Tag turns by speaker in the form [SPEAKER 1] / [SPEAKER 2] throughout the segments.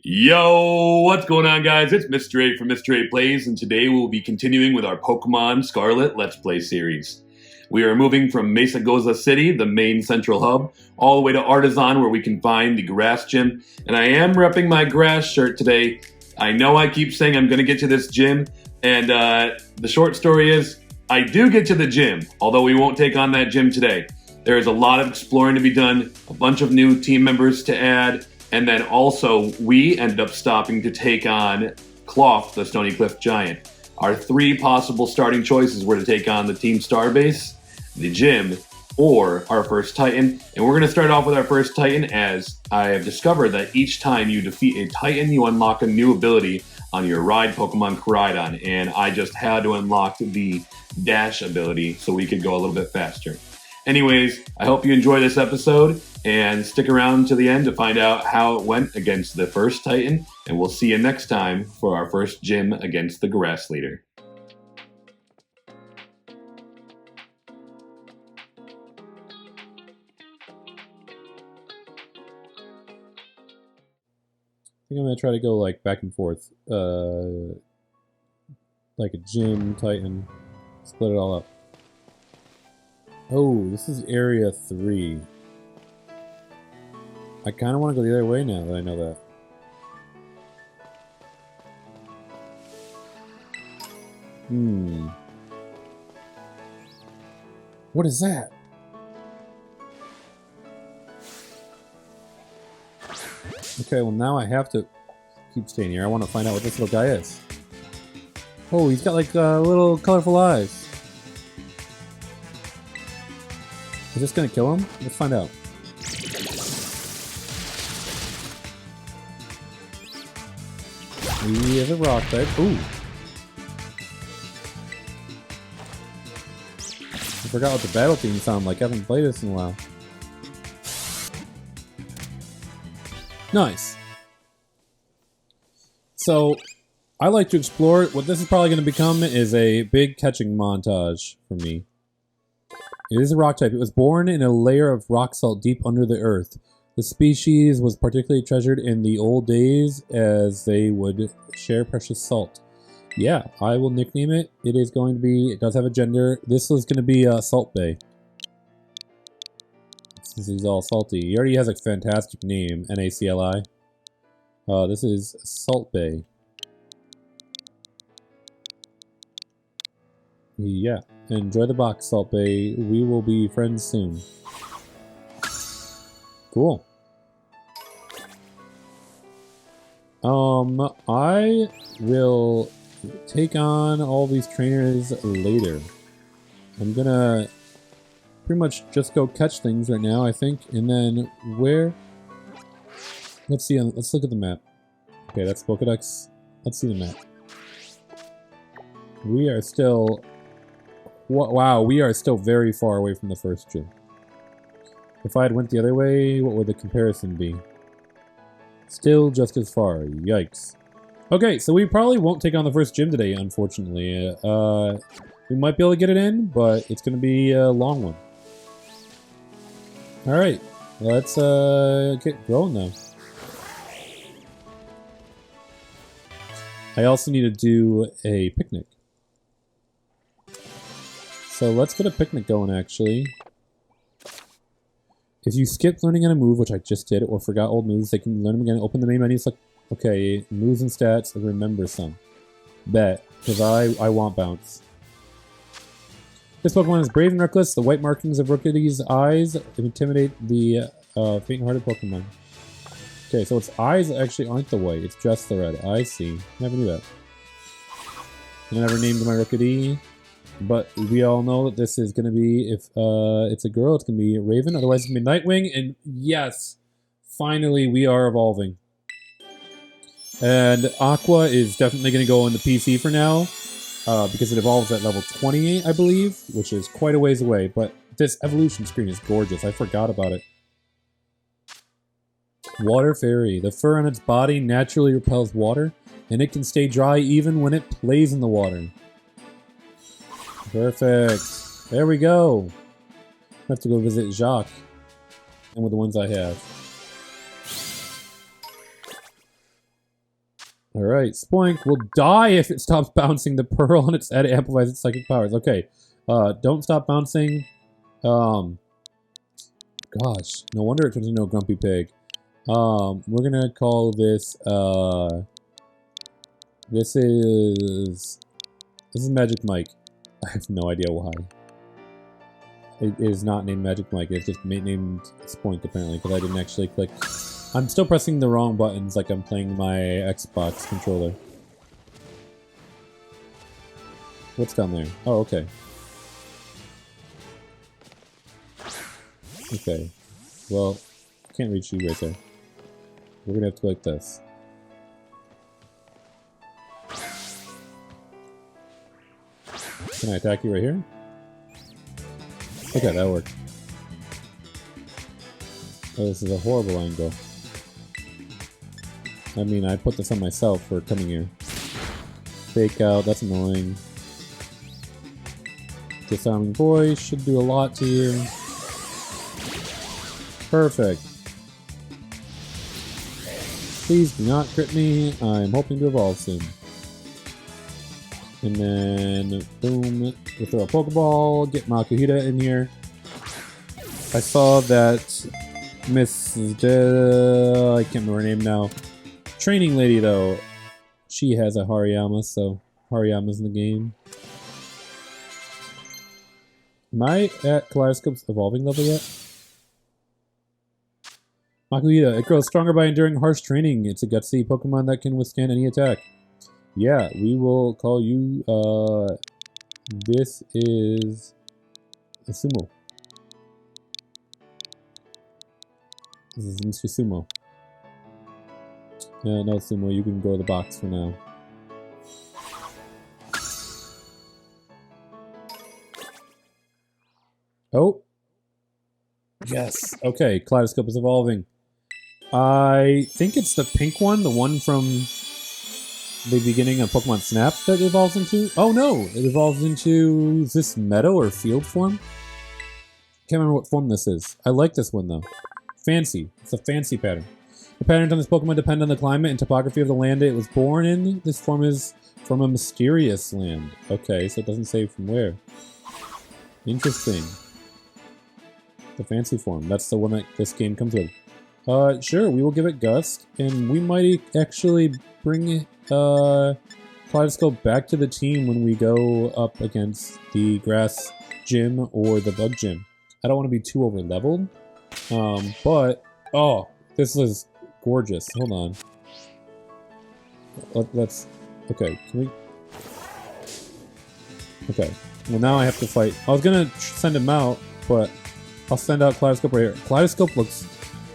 [SPEAKER 1] Yo, what's going on, guys? It's Mr. 8 from Mr. 8 Plays, and today we'll be continuing with our Pokemon Scarlet Let's Play series. We are moving from Mesa Goza City, the main central hub, all the way to Artisan, where we can find the grass gym. And I am repping my grass shirt today. I know I keep saying I'm going to get to this gym, and the short story is, I do get to the gym, although we won't take on that gym today. There is a lot of exploring to be done, a bunch of new team members to add, and then also, we ended up stopping to take on Cloth, the Stony Cliff Giant. Our three possible starting choices were to take on the Team Starbase, the gym, or our first Titan. And we're going to start off with our first Titan, as I have discovered that each time you defeat a Titan, you unlock a new ability on your ride Pokemon Koraidon. And I just had to unlock the Dash ability so we could go a little bit faster. Anyways, I hope you enjoy this episode and stick around to the end to find out how it went against the first Titan, and we'll see you next time for our first gym against the Grass Leader.
[SPEAKER 2] I think I'm gonna try to go like back and forth, like a gym, Titan, split it all up. Oh, this is area 3. I kind of want to go the other way now that I know that. What is that? Okay, well now I have to keep staying here. I want to find out what this little guy is. Oh, he's got like little colorful eyes. Is this gonna kill him? Let's find out. He is a rock type. Ooh. I forgot what the battle theme sounded like. I haven't played this in a while. Nice. So, I like to explore. What this is probably going to become is a big catching montage for me. It is a rock type. It was born in a layer of rock salt deep under the earth. The species was particularly treasured in the old days as they would share precious salt. Yeah, I will nickname it. It is going to be, it does have a gender. This is going to be Salt Bay. Since he's all salty. He already has a fantastic name, N-A-C-L-I. This is Salt Bay. Yeah, enjoy the box, Salt Bay. We will be friends soon. Cool. I will take on all these trainers later. I'm gonna pretty much just go catch things right now, I think, and then where? Let's see. Let's look at the map. Okay, that's Pokédex. Let's see the map. We are still. Wow, we are still very far away from the first gym. If I had went the other way, what would the comparison be? Still just as far. Yikes. Okay, so we probably won't take on the first gym today, unfortunately. We might be able to get it in, but it's going to be a long one. Alright, let's get going now. I also need to do a picnic. So let's get a picnic going, actually. If you skipped learning on a move, which I just did, or forgot old moves, they can learn them again. Open the main menu, select, okay, moves and stats, and remember some. Bet, because I want bounce. This Pokemon is brave and reckless. The white markings of Rookity's eyes intimidate the faint-hearted Pokemon. Okay, so its eyes actually aren't the white, it's just the red. I see. Never knew that. I never named my Rookity. But we all know that this is going to be, if it's a girl, it's going to be Raven. Otherwise, it's going to be Nightwing. And yes, finally, we are evolving. And Aqua is definitely going to go on the PC for now. Because it evolves at level 28, I believe. Which is quite a ways away. But this evolution screen is gorgeous. I forgot about it. Water Fairy. The fur on its body naturally repels water. And it can stay dry even when it plays in the water. Perfect. There we go. I have to go visit Jacques. And with the ones I have. Alright, Spoink will die if it stops bouncing the pearl on its head. It amplifies its psychic powers. Okay. Don't stop bouncing. Gosh. No wonder it turns into a grumpy pig. We're gonna call this, This is Magic Mike. I have no idea why. It is not named Magic Mike. It's just named Spoink apparently because I didn't actually click. I'm still pressing the wrong buttons like I'm playing my Xbox controller. What's down there? Oh, okay. Okay. Well, I can't reach you right there. We're gonna have to go like this. Can I attack you right here? Okay, that worked. Oh, this is a horrible angle. I mean, I put this on myself for coming here. Fake out, that's annoying. Disarming voice should do a lot to you. Perfect. Please do not crit me. I'm hoping to evolve soon. And then, boom, we'll throw a Pokeball, get Makuhita in here. I saw that Mrs. I can't remember her name now. Training lady, though, she has a Hariyama, so Hariyama's in the game. Am I at Kaleidoscope's evolving level yet? Makuhita, it grows stronger by enduring harsh training. It's a gutsy Pokemon that can withstand any attack. Yeah, we will call you, this is a Sumo. This is Mr. Sumo. No, Sumo, you can go to the box for now. Oh! Yes! Okay, Kaleidoscope is evolving. I think it's the pink one, the one from the beginning of Pokemon Snap that it evolves into. Oh no! It evolves into, is this meadow or field form? Can't remember what form this is. I like this one though. Fancy. It's a fancy pattern. The patterns on this Pokemon depend on the climate and topography of the land it was born in. This form is from a mysterious land. Okay, so it doesn't say from where. Interesting. The fancy form. That's the one that this game comes with. Sure, we will give it Gust, and we might actually bring Kaleidoscope back to the team when we go up against the Grass Gym or the Bug Gym. I don't want to be too over-leveled, but... Oh, this is gorgeous. Hold on. Let's... Okay, can we... Okay. Well, now I have to fight. I was gonna send him out, but I'll send out Kaleidoscope right here. Kaleidoscope looks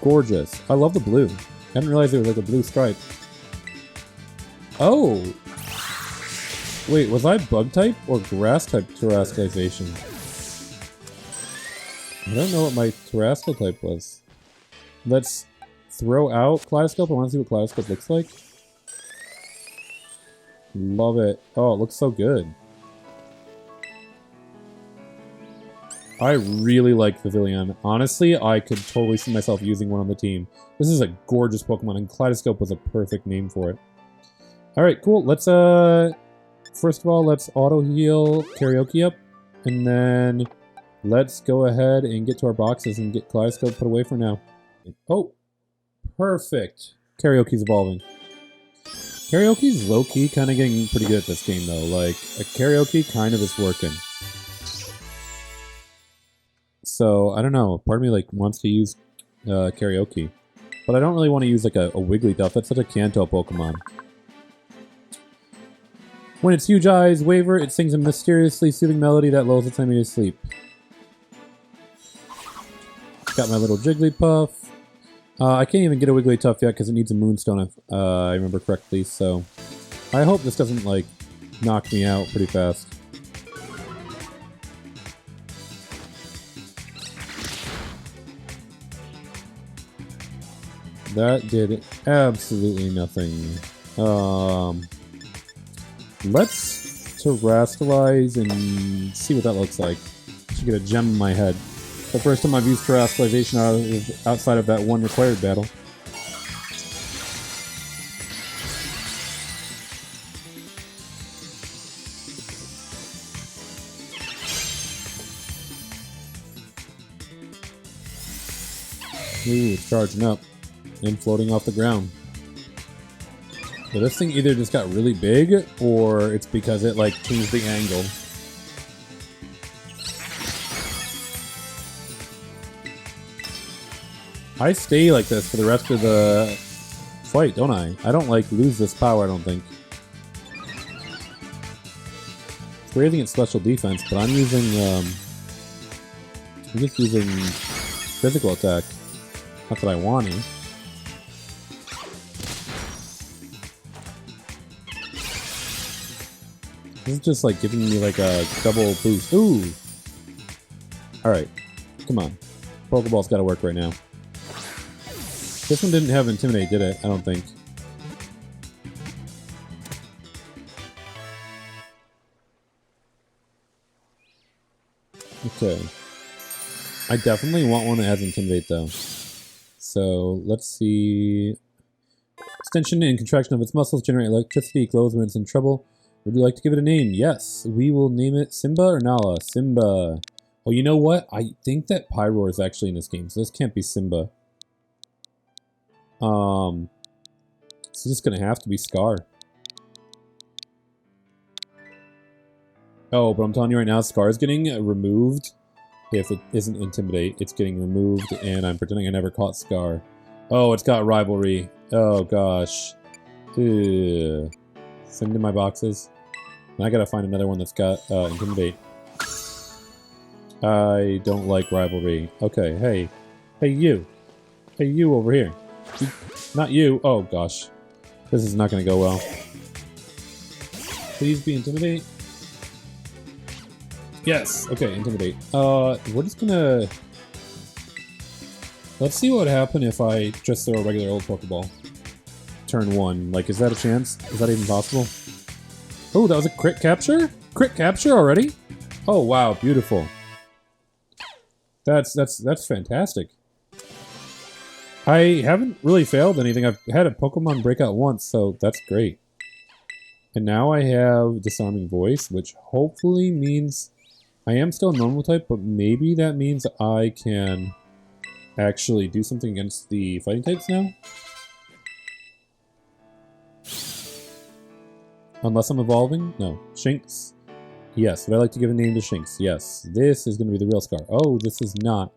[SPEAKER 2] gorgeous. I love the blue. I didn't realize there was like a blue stripe. Oh! Wait, was I bug type or grass type terrestrialization? I don't know what my terrestrial type was. Let's throw out Kaleidoscope. I want to see what Kaleidoscope looks like. Love it. Oh, it looks so good. I really like Pavilion. Honestly, I could totally see myself using one on the team. This is a gorgeous Pokemon, and Kaleidoscope was a perfect name for it. Alright, cool. Let's, first of all, let's auto-heal Karaoke up, and then let's go ahead and get to our boxes and get Kaleidoscope put away for now. Oh, perfect. Karaoke's evolving. Karaoke's low-key kind of getting pretty good at this game, though. Like, a Karaoke kind of is working. So, I don't know. Part of me, like, wants to use Karaoke. But I don't really want to use, like, a Wigglytuff. That's such a Kanto Pokemon. When its huge eyes waver, it sings a mysteriously soothing melody that lulls its enemy to sleep. Got my little Jigglypuff. I can't even get a Wigglytuff yet because it needs a Moonstone if I remember correctly, so... I hope this doesn't, like, knock me out pretty fast. That did absolutely nothing. Let's terrestrialize and see what that looks like. Should get a gem in my head. The first time I've used terrestrialization outside of that one required battle. Ooh, it's charging up and floating off the ground. So this thing either just got really big, or it's because it like changed the angle. I stay like this for the rest of the fight, don't I? I don't like lose this power, I don't think. It's raising its special defense, but I'm using I'm just using physical attack. Not that I want to. This is just like giving me like a double boost. Ooh! Alright. Come on. Pokeball's gotta work right now. This one didn't have Intimidate, did it? I don't think. Okay. I definitely want one that has Intimidate, though. So, let's see. Extension and contraction of its muscles generate electricity, glows when it's in trouble. Would you like to give it a name? Yes. We will name it Simba or Nala? Simba. Oh, you know what? I think that Pyroar is actually in this game, so this can't be Simba. It's just gonna have to be Scar. Oh, but I'm telling you right now, Scar is getting removed. If it isn't Intimidate, it's getting removed, and I'm pretending I never caught Scar. Oh, it's got Rivalry. Oh, gosh. Ugh. Send in my boxes. And I gotta find another one that's got Intimidate. I don't like Rivalry. Okay, hey. Hey, you. Hey, you over here. Not you. Oh, gosh. This is not gonna go well. Please be Intimidate. Yes. Okay, Intimidate. We're just gonna... Let's see what would happen if I just throw a regular old Pokeball. Turn 1. Like, is that a chance? Is that even possible? Oh, that was a crit capture? Crit capture already? Oh, wow. Beautiful. That's fantastic. I haven't really failed anything. I've had a Pokemon breakout once, so that's great. And now I have Disarming Voice, which hopefully means I am still normal type, but maybe that means I can actually do something against the fighting types now. Unless I'm evolving? No. Shinx? Yes. Would I like to give a name to Shinx? Yes. This is going to be the real Scar. Oh, this is not.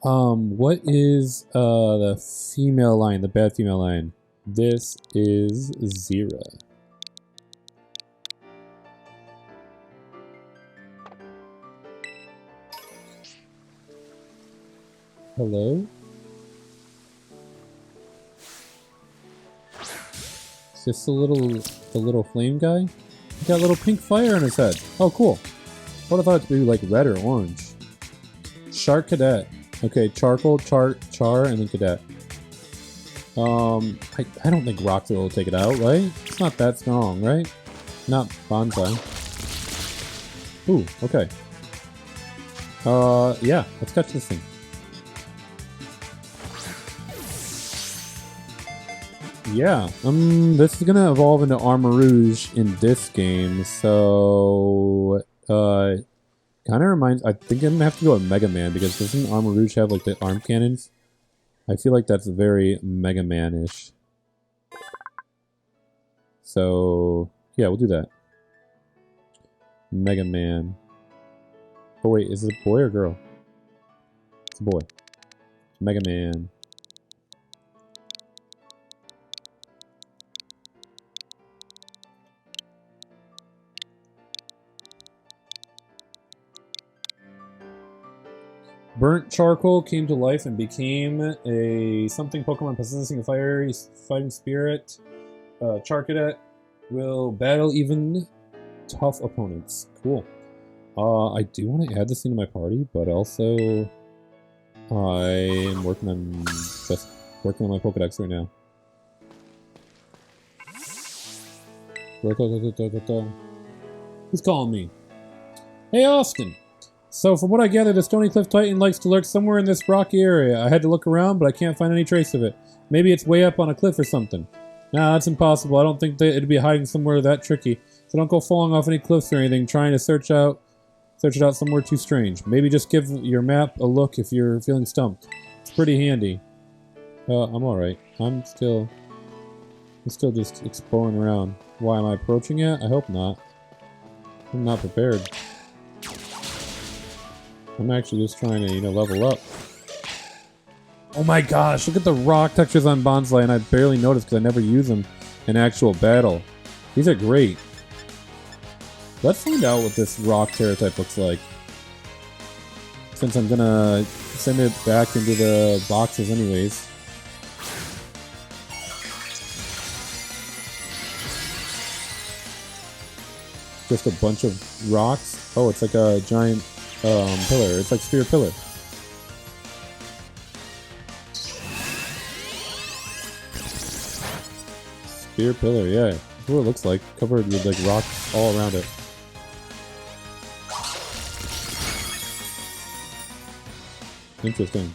[SPEAKER 2] What is the female line, the bad female line? This is Zira. Hello? Is this the little flame guy? He got a little pink fire on his head. Oh, cool. What if I thought it to be like red or orange? Shark Cadet. Okay, Charcoal, Char, and then Cadet. I don't think Rock Throw will take it out, right? It's not that strong, right? Not Bonsai. Ooh, okay. Yeah, let's catch this thing. Yeah, this is gonna evolve into Armor Rouge in this game, so, kind of reminds, I think I'm gonna have to go with Mega Man, because doesn't Armor Rouge have, like, the arm cannons? I feel like that's very Mega Man-ish. So, yeah, we'll do that. Mega Man. Oh wait, is it a boy or girl? It's a boy. Mega Man. Burnt charcoal came to life and became a something Pokemon possessing a fiery fighting spirit. Charcadet will battle even tough opponents. Cool. I do want to add this into my party, but also I am working on my Pokédex right now. Who's calling me? Hey, Austin. So from what I gather, the Stony Cliff Titan likes to lurk somewhere in this rocky area. I had to look around, but I can't find any trace of it. Maybe it's way up on a cliff or something. Nah, that's impossible. I don't think that it'd be hiding somewhere that tricky. So don't go falling off any cliffs or anything, trying to search it out somewhere too strange. Maybe just give your map a look if you're feeling stumped. It's pretty handy. I'm alright. I'm still just exploring around. Why am I approaching it? I hope not. I'm not prepared. I'm actually just trying to, you know, level up. Oh my gosh, look at the rock textures on Bonsai, and I barely noticed because I never use them in actual battle. These are great. Let's find out what this rock Terra type looks like. Since I'm gonna send it back into the boxes anyways. Just a bunch of rocks. Oh, it's like a giant pillar. It's like sphere pillar. Sphere pillar, yeah. That's what it looks like. Covered with like rocks all around it. Interesting.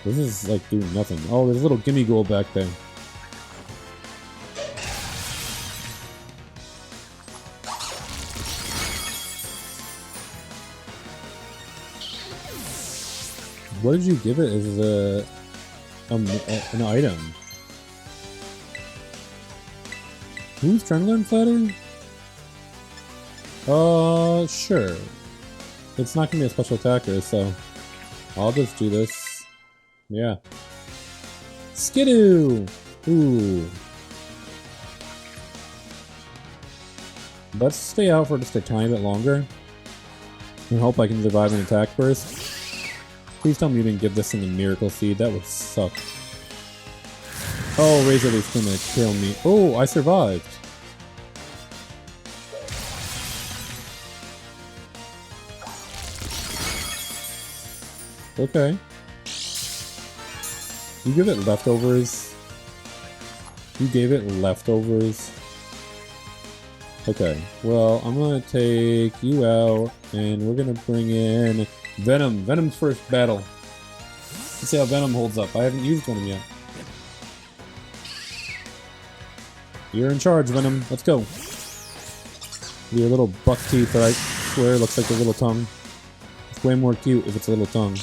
[SPEAKER 2] This is like doing nothing. Oh, there's a little gimme gold back there. What did you give it as an item? Who's trying to learn Flatter? Sure. It's not gonna be a special attacker, so I'll just do this. Yeah. Skidoo! Ooh. Let's stay out for just a tiny bit longer. And hope I can survive an attack burst. Please tell me you didn't give this thing a miracle seed. That would suck. Oh, Razor Leaf's gonna kill me. Oh, I survived. Okay. You give it leftovers. You gave it leftovers. Okay, well, I'm gonna take you out, and we're gonna bring in Venom. Venom's first battle. Let's see how Venom holds up. I haven't used Venom yet. You're in charge, Venom. Let's go. Your little buck teeth that I swear looks like a little tongue. It's way more cute if it's a little tongue.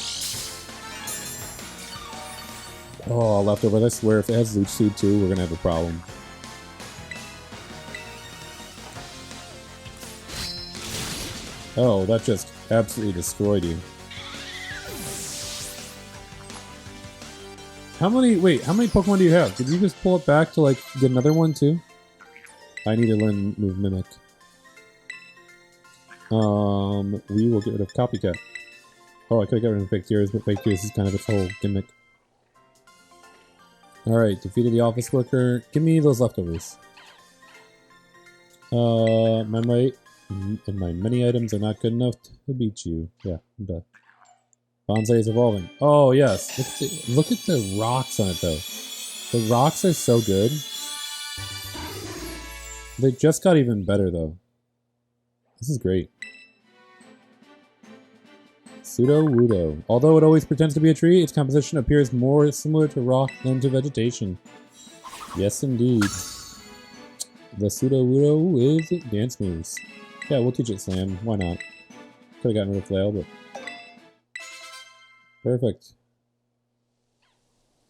[SPEAKER 2] Oh, leftovers. I swear if it has Leech Seed too, we're gonna have a problem. Oh, that just absolutely destroyed you. How many Pokemon do you have? Did you just pull it back to, like, get another one, too? I need to learn move Mimic. We will get rid of Copycat. Oh, I could have got rid of Fake Tears, but Fake Tears is kind of its whole gimmick. Alright, defeated the office worker. Give me those leftovers. My might and my many items are not good enough to beat you. Yeah, I'm done. Bonsai is evolving. Oh, yes. Look at the rocks on it, though. The rocks are so good. They just got even better, though. This is great. Pseudo-Wudo. Although it always pretends to be a tree, its composition appears more similar to rock than to vegetation. Yes, indeed. The Pseudo-Wudo is dance moves. Yeah, we'll teach it Slam. Why not? Could have gotten rid of Flail, but... Perfect.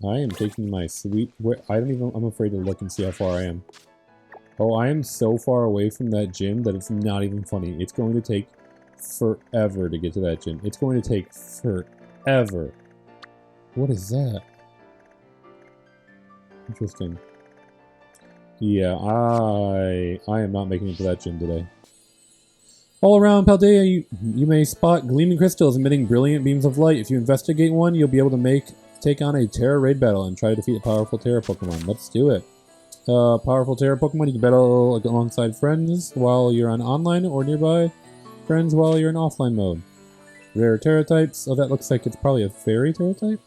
[SPEAKER 2] I am taking my sweet... I'm afraid to look and see how far I am. Oh, I am so far away from that gym that it's not even funny. It's going to take forever to get to that gym. It's going to take forever. What is that? Interesting. Yeah, I am not making it to that gym today. All around Paldea, you may spot gleaming crystals emitting brilliant beams of light. If you investigate one, you'll be able to take on a Terra raid battle and try to defeat a powerful Terra Pokemon. Let's do it. Powerful Terra Pokemon, you can battle alongside friends while you're on online or nearby friends while you're in offline mode. Rare Terra types. Oh, that looks like it's probably a Fairy Terra type?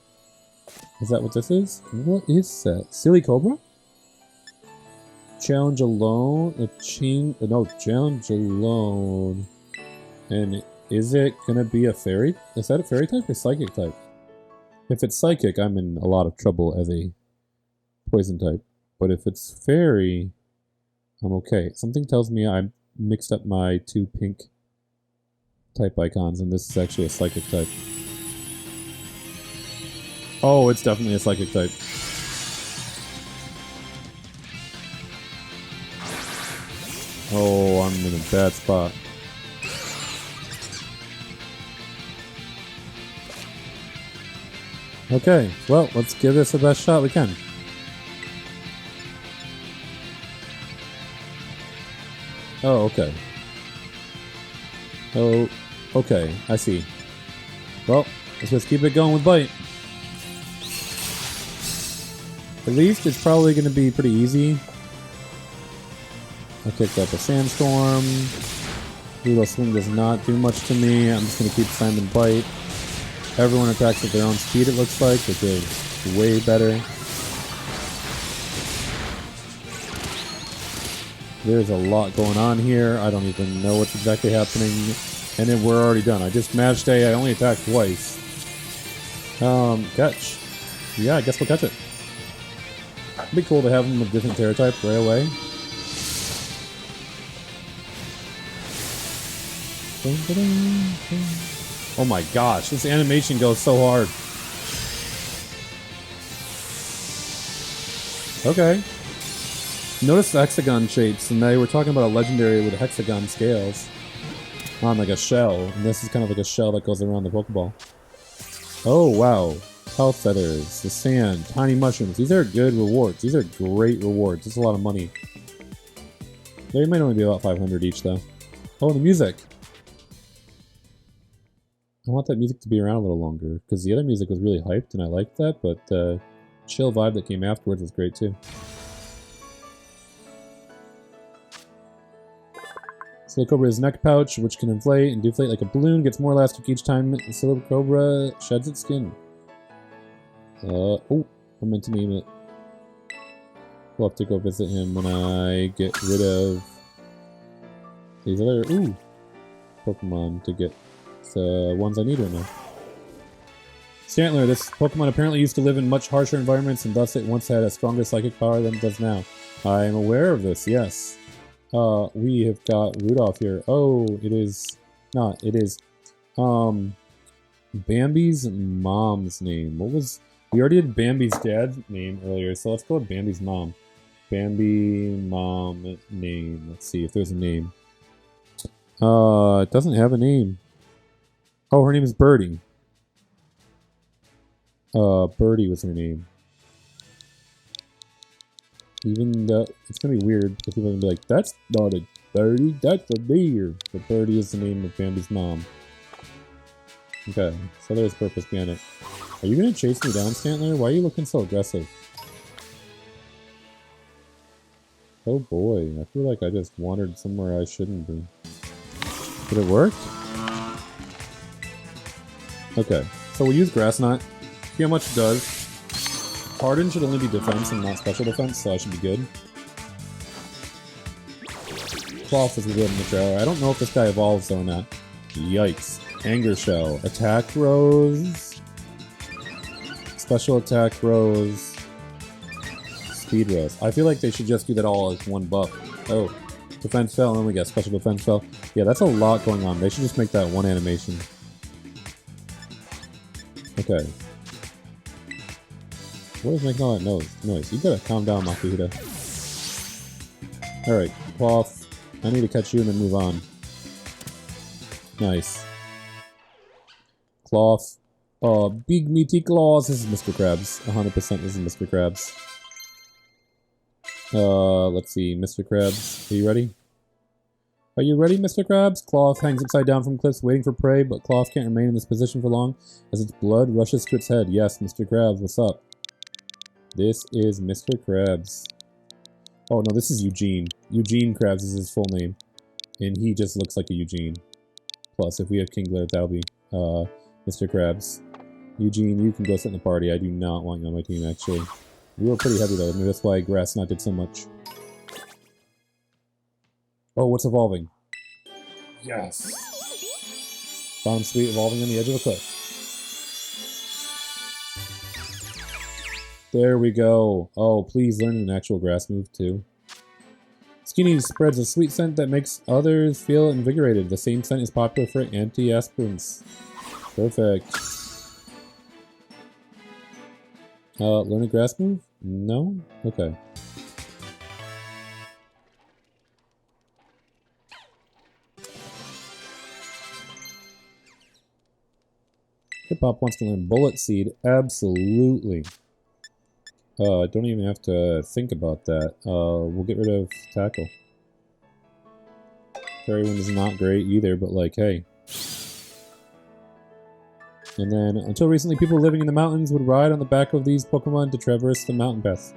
[SPEAKER 2] Is that what this is? What is that? Silly Cobra? Challenge alone? Challenge alone. And is it gonna be a fairy? Is that a fairy type or psychic type? If it's psychic, I'm in a lot of trouble as a poison type. But if it's fairy, I'm okay. Something tells me I mixed up my two pink type icons, and this is actually a psychic type. Oh, it's definitely a psychic type. Oh, I'm in a bad spot. Okay, well, let's give this the best shot we can. Oh, okay. Oh, okay, I see. Well, let's just keep it going with Bite. At least it's probably going to be pretty easy. I picked up a Sandstorm. Little Swing does not do much to me. I'm just going to keep Simon Bite. Everyone attacks at their own speed, it looks like, which is way better. There's a lot going on here. I don't even know what's exactly happening. And then we're already done. I just mashed A. I only attacked twice. Catch. Yeah, I guess we'll catch it. It'd be cool to have them with different Terra type right away. Oh my gosh, this animation goes so hard. Okay. Notice the hexagon shapes, and they were talking about a legendary with hexagon scales on like a shell, and this is kind of like a shell that goes around the Pokeball. Oh wow. Health feathers, the sand, tiny mushrooms. These are good rewards. These are great rewards. It's a lot of money. They might only be about 500 each though. Oh, the music. I want that music to be around a little longer, because the other music was really hyped and I liked that, but the chill vibe that came afterwards was great too. Silicobra's neck pouch, which can inflate and deflate like a balloon, gets more elastic each time Silicobra sheds its skin. Oh, I meant to name it. We'll have to go visit him when I get rid of these other Pokemon to get the ones I need right now. Stantler, this Pokemon apparently used to live in much harsher environments, and thus it once had a stronger psychic power than it does now. I am aware of this, yes. We have got Rudolph here. Oh, it is not. It is Bambi's mom's name. What was... We already had Bambi's dad's name earlier, so let's go with Bambi's mom. Bambi mom name. Let's see if there's a name. It doesn't have a name. Oh, her name is Birdie. Birdie was her name. Even though it's gonna be weird because people are gonna be like, that's not a Birdie, that's a deer. But Birdie is the name of Bambi's mom. Okay, so there's purpose behind it. Are you gonna chase me down, Stantler? Why are you looking so aggressive? Oh boy, I feel like I just wandered somewhere I shouldn't be. Did it work? Okay, so we'll use Grass Knot. See how much it does. Harden should only be defense and not special defense, so I should be good. Cloth is good in the trailer. I don't know if this guy evolves though or not. Yikes. Anger Shell. Attack Rose. Special Attack Rose. Speed Rose. I feel like they should just do that all as one buff. Oh. Defense Fell, and then we got Special Defense Fell. Yeah, that's a lot going on. They should just make that one animation. Okay. What is making all that noise? You gotta calm down, Makuhita. Alright, Cloth. I need to catch you and then move on. Nice. Cloth. Big meaty claws. This is Mr. Krabs. 100% this is Mr. Krabs. Let's see. Mr. Krabs. Are you ready? Are you ready, Mr. Krabs? Cloth hangs upside down from cliffs waiting for prey, but Cloth can't remain in this position for long as its blood rushes to its head. Yes, Mr. Krabs, what's up? This is Mr. Krabs. Oh no, this is Eugene. Eugene Krabs is his full name. And he just looks like a Eugene. Plus, if we have Kingler, that'll be Mr. Krabs. Eugene, you can go sit in the party. I do not want you on my team, actually. You were pretty heavy though. Maybe that's why Grass Knot did so much. Oh, what's evolving? Yes! Bottom Sweet evolving on the edge of a cliff. There we go. Oh, please learn an actual grass move too. Skinny spreads a sweet scent that makes others feel invigorated. The same scent is popular for antiperspirants. Perfect. Learn a grass move? No? Okay. Hip-Hop wants to learn Bullet Seed. Absolutely. I don't even have to think about that. We'll get rid of Tackle. Fairy Wind is not great either, but like, hey. And then, until recently, people living in the mountains would ride on the back of these Pokemon to traverse the mountain paths.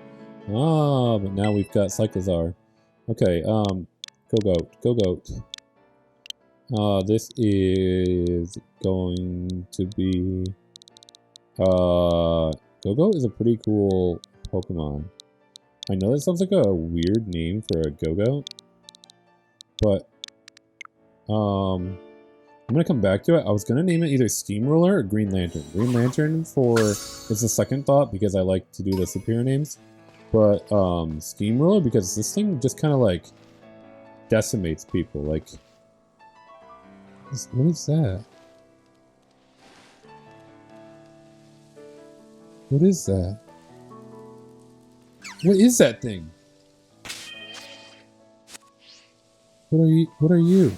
[SPEAKER 2] Ah, but now we've got Cyclizar. Okay, go Goat. Go Goat. This is going to be... Go-Go is a pretty cool Pokemon. I know that sounds like a weird name for a Go-Go, but I'm gonna come back to it. I was gonna name it either Steamroller or Green Lantern. Green Lantern is a second thought because I like to do the superior names, but Steamroller because this thing just kind of like decimates people. Like, what is that? What is that? What is that thing? What are you? What are you?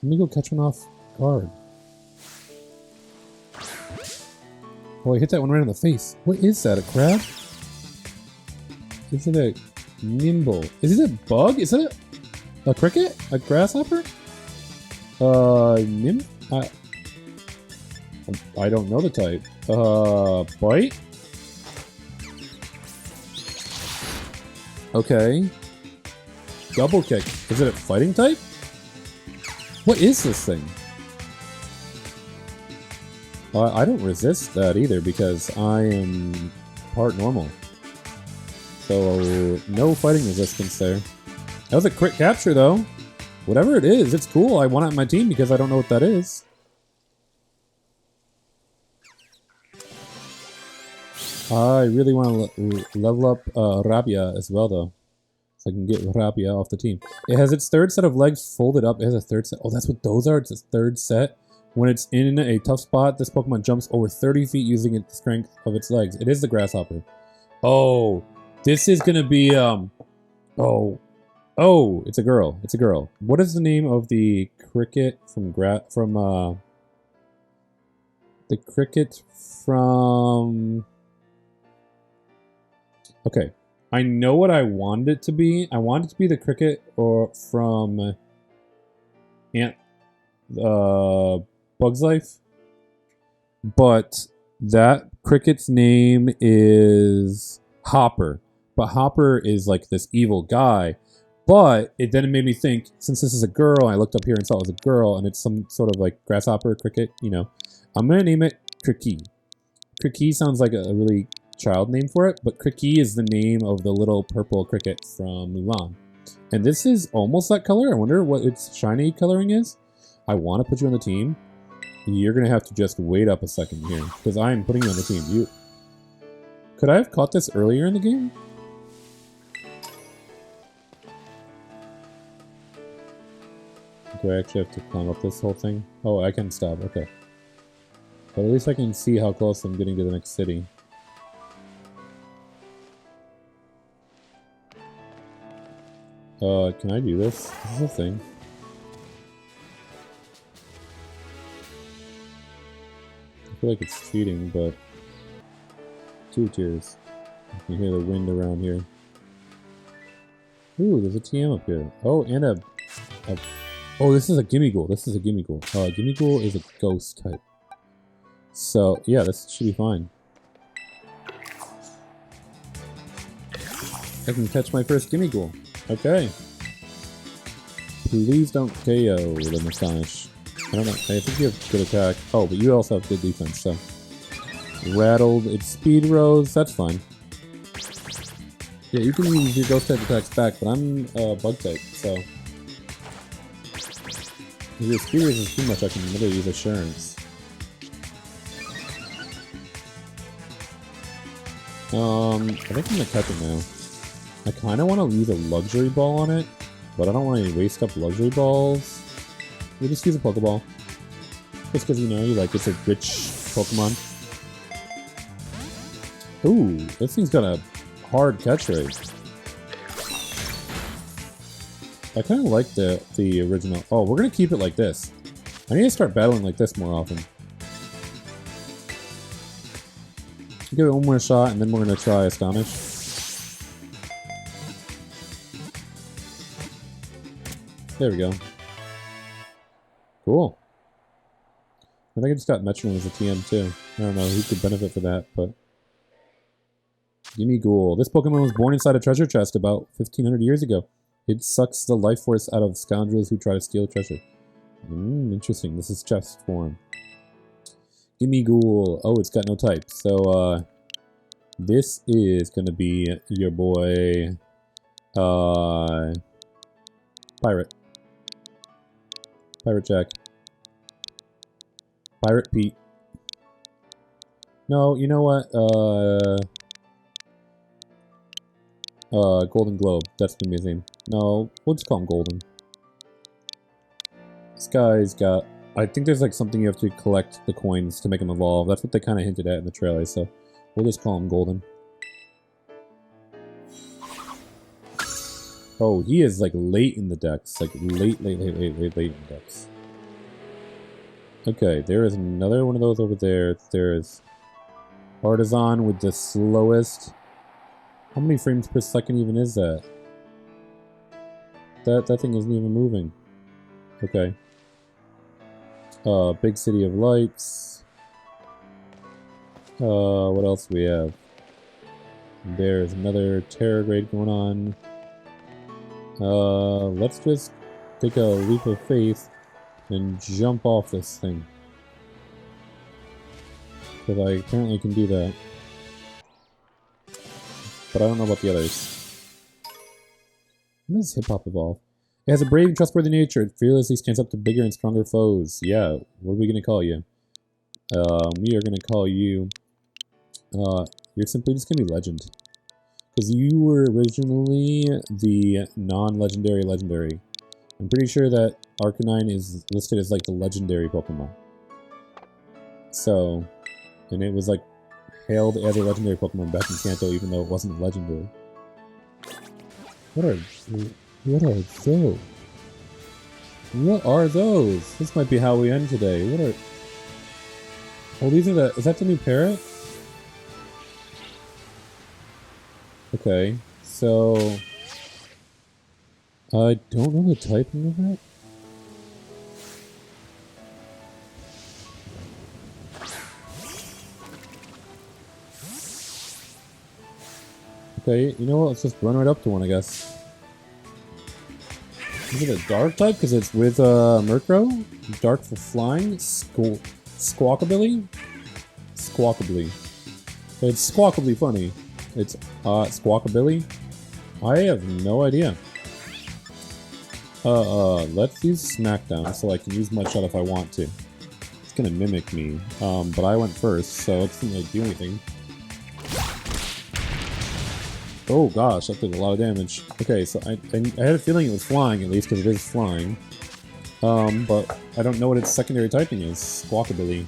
[SPEAKER 2] Let me go catch one off guard. Oh, I hit that one right in the face. What is that? A crab? Is it a nimble? Is it a bug? Is it a cricket? A grasshopper? Nymph? I don't know the type. Bite? Okay. Double kick. Is it a fighting type? What is this thing? I don't resist that either because I am part normal. So, no fighting resistance there. That was a crit capture though. Whatever it is, it's cool. I want it on my team because I don't know what that is. I really want to level up Rabia as well, though. So I can get Rabia off the team. It has its third set of legs folded up. It has a third set. Oh, that's what those are? It's its third set. When it's in a tough spot, this Pokemon jumps over 30 feet using the strength of its legs. It is the Grasshopper. Oh, this is going to be... Oh, it's a girl. It's a girl. What is the name of the cricket from... the cricket from... Okay, I know what I wanted it to be. I wanted it to be the cricket or from Bug's Life, but that cricket's name is Hopper. But Hopper is like this evil guy. But then it made me think, since this is a girl, I looked up here and saw it was a girl, and it's some sort of like grasshopper cricket, you know. I'm gonna name it Kriki. Kriki sounds like a really child name for it, but Kriki is the name of the little purple cricket from Mulan. And this is almost that color. I wonder what its shiny coloring is. I want to put you on the team. You're going to have to just wait up a second here, because I'm putting you on the team. Could I have caught this earlier in the game? Do I actually have to climb up this whole thing? Oh, I can stop. Okay. But at least I can see how close I'm getting to the next city. Can I do this? This is a thing. I feel like it's cheating, but... 2 tiers. You can hear the wind around here. Ooh, there's a TM up here. Oh, and a... Oh, this is a Gimmighoul. This is a Gimmighoul. Gimmighoul is a ghost type. So, yeah, this should be fine. I can catch my first Gimmighoul. Okay. Please don't KO with an Astonish. I don't know. I think you have good attack. Oh, but you also have good defense, so. Rattled. Its speed rose. That's fine. Yeah, you can use your ghost type attacks back, but I'm bug type, so. If your speed rose is too much, I can literally use Assurance. I think I'm gonna catch it now. I kind of want to use a luxury ball on it, but I don't want to waste up luxury balls. We just use a Pokeball. Just because, you know, it's a rich Pokemon. Ooh, this thing's got a hard catch rate. I kind of like the original. Oh, we're going to keep it like this. I need to start battling like this more often. Give it one more shot, and then we're going to try Astonish. There we go. Cool. I think I just got Metronome as a TM too. I don't know who could benefit for that, but... Gimme Ghoul. This Pokemon was born inside a treasure chest about 1500 years ago. It sucks the life force out of scoundrels who try to steal treasure. Interesting. This is chest form. Gimme Ghoul. Oh, it's got no type. So, this is gonna be your boy, Pirate. Pirate Jack. Pirate Pete. No, you know what? Golden Globe. That's gonna be his name. No, we'll just call him Golden. This guy's got... I think there's like something you have to collect the coins to make him evolve. That's what they kind of hinted at in the trailer, so we'll just call him Golden. Oh, he is like late in the decks. Like late in the decks. Okay, there is another one of those over there. There's Artisan with the slowest. How many frames per second even is that? That thing isn't even moving. Okay. Big City of Lights. What else do we have? There's another Terror Grade going on. Let's just take a leap of faith and jump off this thing. Because I apparently can do that. But I don't know about the others. When does Hip Hop evolve? It has a brave and trustworthy nature. It fearlessly stands up to bigger and stronger foes. Yeah, what are we going to call you? We are going to call you... you're simply just going to be Legend. Because you were originally the non-legendary legendary. I'm pretty sure that Arcanine is listed as like the legendary Pokemon. So, and it was like hailed as a legendary Pokemon back in Kanto even though it wasn't legendary. What are those? What are those? This might be how we end today. What are... Oh, these are the... Is that the new parrot? Okay, so... I don't know the typing of it. Okay, you know what? Let's just run right up to one, I guess. Is it a dark type? Because it's with Murkrow? Dark for flying? Squawkabilly? Squawkabilly. It's squawkably funny. It's Squawkabilly? I have no idea. Let's use Smackdown so I can use Mud Shot if I want to. It's gonna mimic me, but I went first, so it doesn't really do anything. Oh gosh, that did a lot of damage. Okay, so I had a feeling it was flying, at least, because it is flying. But I don't know what its secondary typing is. Squawkabilly.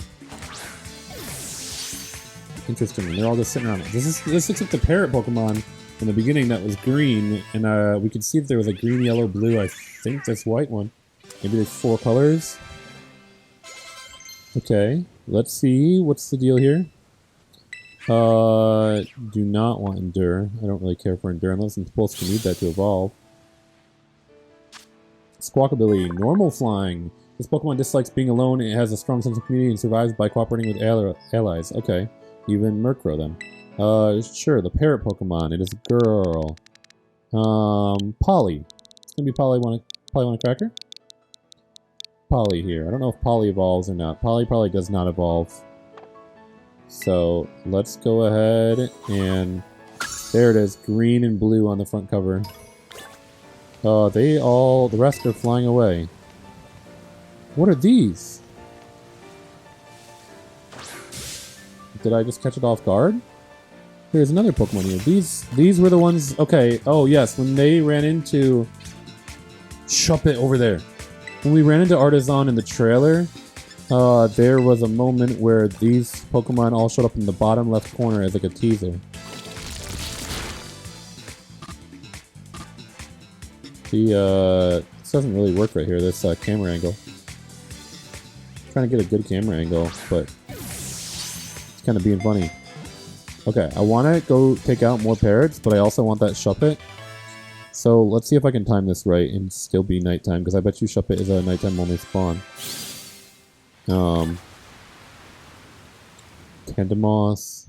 [SPEAKER 2] Interesting, they're all just sitting around. This looks like the parrot Pokemon in the beginning that was green, and we could see if there was a green, yellow, blue. I think this white one. Maybe there's 4 colors. Okay, let's see. What's the deal here? Do not want Endure. I don't really care for Endure unless I'm supposed to need that to evolve. Squawkabilly, normal flying. This Pokemon dislikes being alone. It has a strong sense of community and survives by cooperating with allies. Okay, even Murkrow then. Sure, the parrot Pokemon. It is a girl. Polly. It's gonna be Polly. Want a cracker? Polly here. I don't know if Polly evolves or not. Polly probably does not evolve. So let's go ahead and there it is, green and blue on the front cover. The rest are flying away. What are these? Did I just catch it off guard? Here's another Pokemon here. These were the ones... Okay, oh yes, when they ran into... Shuppet over there. When we ran into Artisan in the trailer, there was a moment where these Pokemon all showed up in the bottom left corner as like a teaser. This doesn't really work right here, this camera angle. Trying to get a good camera angle, but it's kind of being funny. Okay, I want to go take out more parrots, but I also want that Shuppet. So let's see if I can time this right and still be nighttime, because I bet you Shuppet is a nighttime only spawn. Tandemos.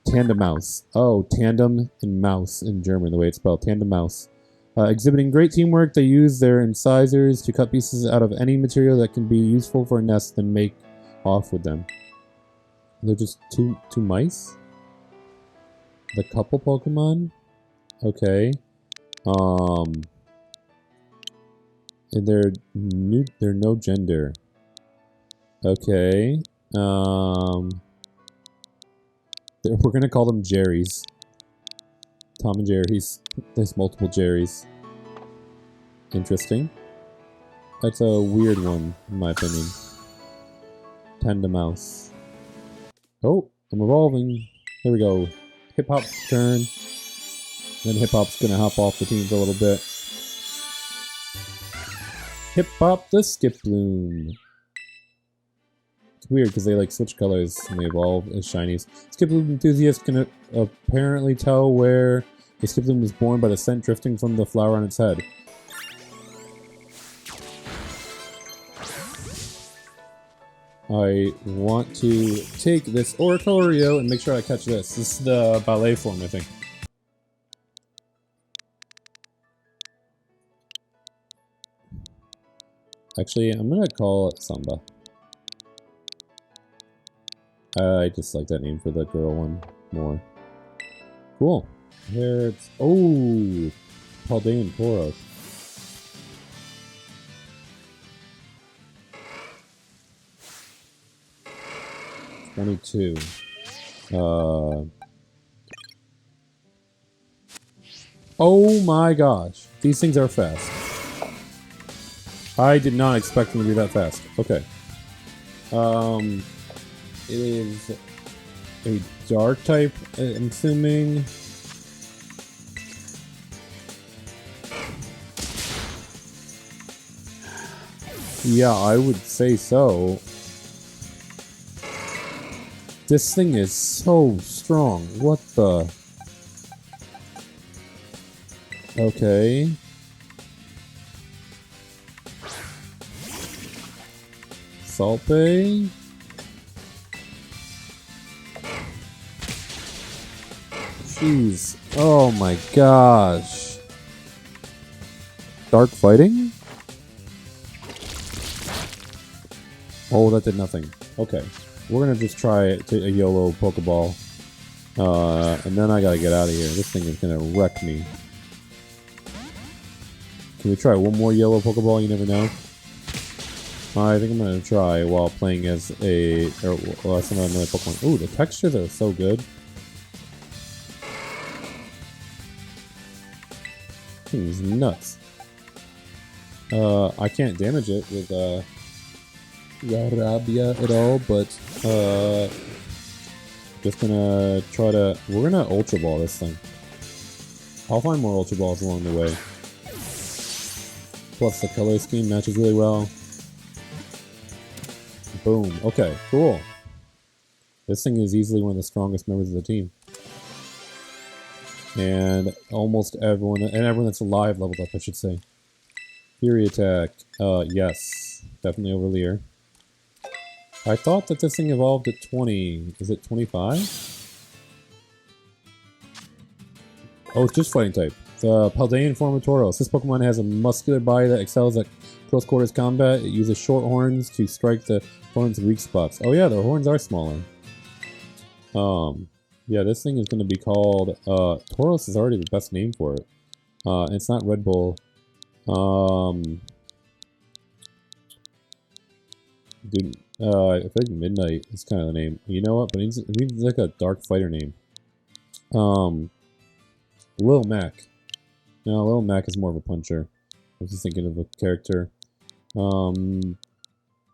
[SPEAKER 2] Tandemouse. Oh, tandem and mouse in German, the way it's spelled. Tandemouse. Exhibiting great teamwork, they use their incisors to cut pieces out of any material that can be useful for a nest, then make off with them. They're just two mice? The couple Pokemon? Okay. And they're no gender. Okay. We're gonna call them Jerry's. Tom and Jerry's. There's multiple Jerry's. Interesting. That's a weird one, in my opinion. Tandemouse. Oh, I'm evolving. Here we go. Hip Hop turn. Then Hip Hop's gonna hop off the team for a little bit. Hip Hop the Skiploom. It's weird because they like switch colors when they evolve as shinies. Skiploom enthusiasts can apparently tell where a Skiploom was born by the scent drifting from the flower on its head. I want to take this Oratorio and make sure I catch this. This is the ballet form, I think. Actually, I'm gonna call it Samba. I just like that name for the girl one more. Cool. Here it's... Oh! Paldea and Tauros. Oh my gosh. These things are fast. I did not expect them to be that fast. Okay. It is a dark type, I'm assuming. Yeah, I would say so. This thing is so strong. What the? Okay. Salt Bay. Jeez. Oh my gosh. Dark fighting? Oh, that did nothing. Okay. We're gonna just try a YOLO Pokeball. And then I gotta get out of here. This thing is gonna wreck me. Can we try one more yellow Pokeball? You never know. I think I'm gonna try while playing as a... Well, that's another Pokemon. Ooh, the textures are so good. Thing's nuts. I can't damage it with Rabia at all, but just gonna try to... We're gonna Ultra Ball this thing. I'll find more Ultra Balls along the way. Plus the color scheme matches really well. Boom. Okay, cool. This thing is easily one of the strongest members of the team. And almost everyone, and everyone that's alive leveled up, I should say. Fury Attack. Yes. Definitely over Leer. I thought that this thing evolved at 20. Is it 25? Oh, it's just fighting type. The Paldean form of Tauros. This Pokemon has a muscular body that excels at close quarters combat. It uses short horns to strike the opponent's weak spots. Oh yeah, the horns are smaller. Yeah, this thing is going to be called... Tauros is already the best name for it. It's not Red Bull. Dude, I think Midnight is kind of the name. You know what? But it needs like a dark fighter name. Lil Mac. No, Lil Mac is more of a puncher. I was just thinking of a character.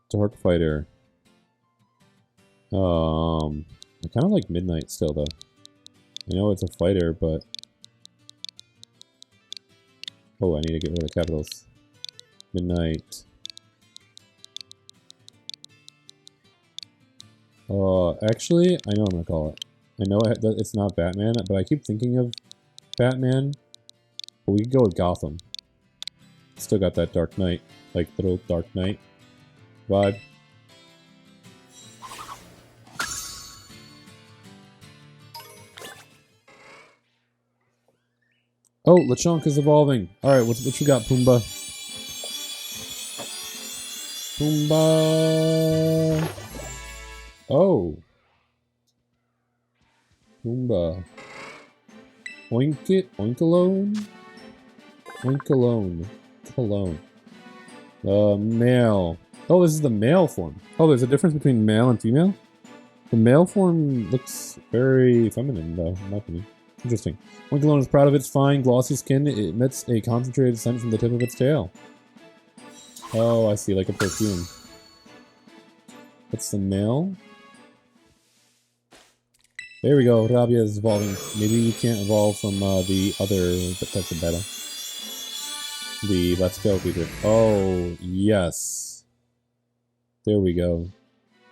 [SPEAKER 2] Dark Fighter. I kind of like Midnight still, though. I know it's a fighter, but... Oh, I need to get rid of the capitals. Midnight. Actually, I know what I'm gonna call it. I know it's not Batman, but I keep thinking of Batman. But we could go with Gotham. Still got that Dark Knight, like little Dark Knight vibe. Oh, Lechonk is evolving. Alright, what you got, Pumbaa? Pumbaa! Oh. Pumbaa. Oink it, oinkalone? Oinkalone. Cologne. Male. Oh, this is the male form. Oh, there's a difference between male and female? The male form looks very feminine, though, in my opinion. Interesting. Oinkalone is proud of its fine, glossy skin. It emits a concentrated scent from the tip of its tail. Oh, I see, like a perfume. That's the male. There we go. Rabia is evolving. Maybe you can't evolve from the other types of battle. The Let's Go feature. Oh, yes. There we go.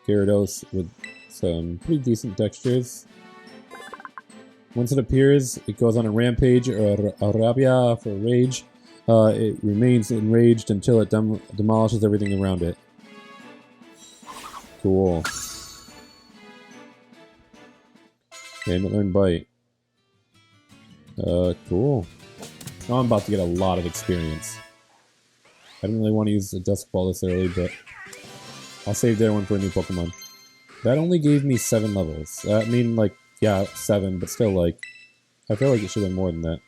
[SPEAKER 2] Gyarados with some pretty decent textures. Once it appears, it goes on a rampage or a rabia for rage. It remains enraged until it demolishes everything around it. Cool. And it learned Bite. Cool. Now I'm about to get a lot of experience. I didn't really want to use a Dusk Ball this early, but I'll save that one for a new Pokemon. That only gave me 7 levels. I mean, like, yeah, 7, but still, like, I feel like it should have been more than that.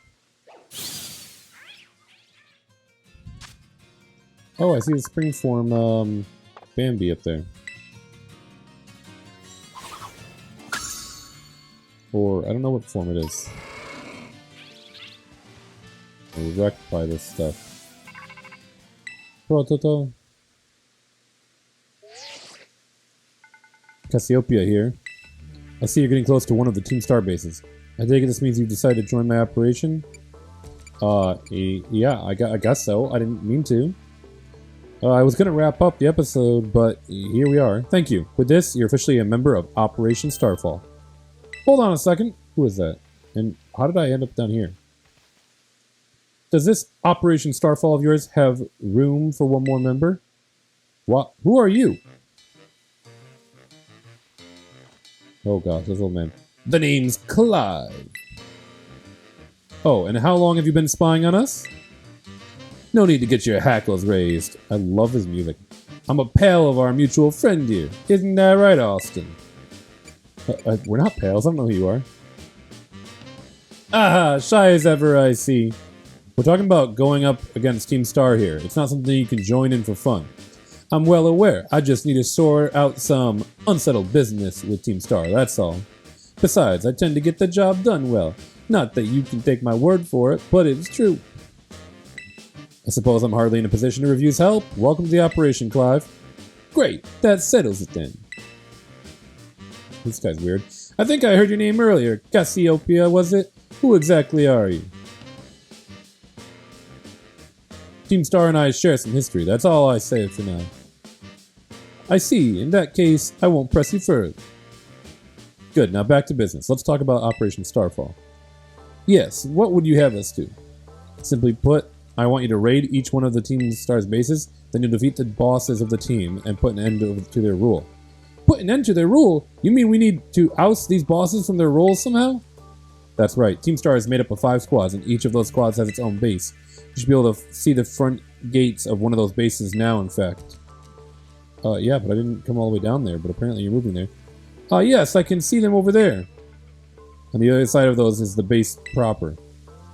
[SPEAKER 2] Oh, I see the spring form, Bambi up there. Or, I don't know what form it is. I'm wrecked by this stuff. Prototo. Cassiopeia here. I see you're getting close to one of the Team Star bases. I take it this means you've decided to join my operation? Yeah, I guess so. I didn't mean to. I was gonna wrap up the episode, but here we are. Thank you. With this, you're officially a member of Operation Starfall. Hold on a second. Who is that? And how did I end up down here? Does this Operation Starfall of yours have room for one more member? What? Who are you? Oh gosh, this old man. The name's Clive. Oh, and how long have you been spying on us? No need to get your hackles raised. I love his music. I'm a pal of our mutual friend here. Isn't that right, Austin? We're not pals. I don't know who you are. Ah, shy as ever, I see. We're talking about going up against Team Star here. It's not something you can join in for fun. I'm well aware. I just need to sort out some unsettled business with Team Star, that's all. Besides, I tend to get the job done well. Not that you can take my word for it, but it's true. I suppose I'm hardly in a position to refuse help. Welcome to the operation, Clive. Great, that settles it then. This guy's weird. I think I heard your name earlier. Cassiopeia, was it? Who exactly are you? Team Star and I share some history. That's all I say for now. I see. In that case, I won't press you further. Good, now back to business. Let's talk about Operation Starfall. Yes, what would you have us do? Simply put, I want you to raid each one of the Team Star's bases, then you'll defeat the bosses of the team and put an end to their rule. Put an end to their rule? You mean we need to oust these bosses from their roles somehow? That's right. Team Star is made up of 5 squads, and each of those squads has its own base. You should be able to see the front gates of one of those bases now, in fact. Yeah, but I didn't come all the way down there, but apparently you're moving there. Yes, I can see them over there. On the other side of those is the base proper.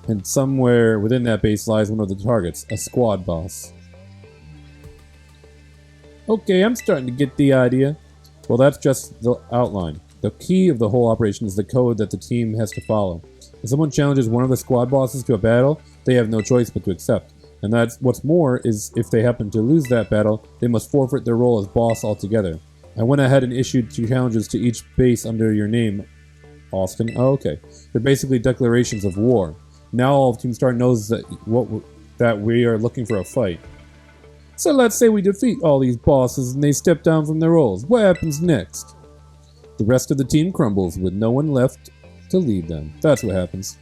[SPEAKER 2] And somewhere within that base lies one of the targets, a squad boss. Okay, I'm starting to get the idea. Well, that's just the outline. The key of the whole operation is the code that the team has to follow. If someone challenges one of the squad bosses to a battle, they have no choice but to accept. And that's what's more is if they happen to lose that battle, they must forfeit their role as boss altogether. I went ahead and issued 2 challenges to each base under your name, Austin. Oh, okay. They're basically declarations of war. Now all of Team Star knows that we are looking for a fight. So let's say we defeat all these bosses and they step down from their roles. What happens next? The rest of the team crumbles with no one left to lead them. That's what happens.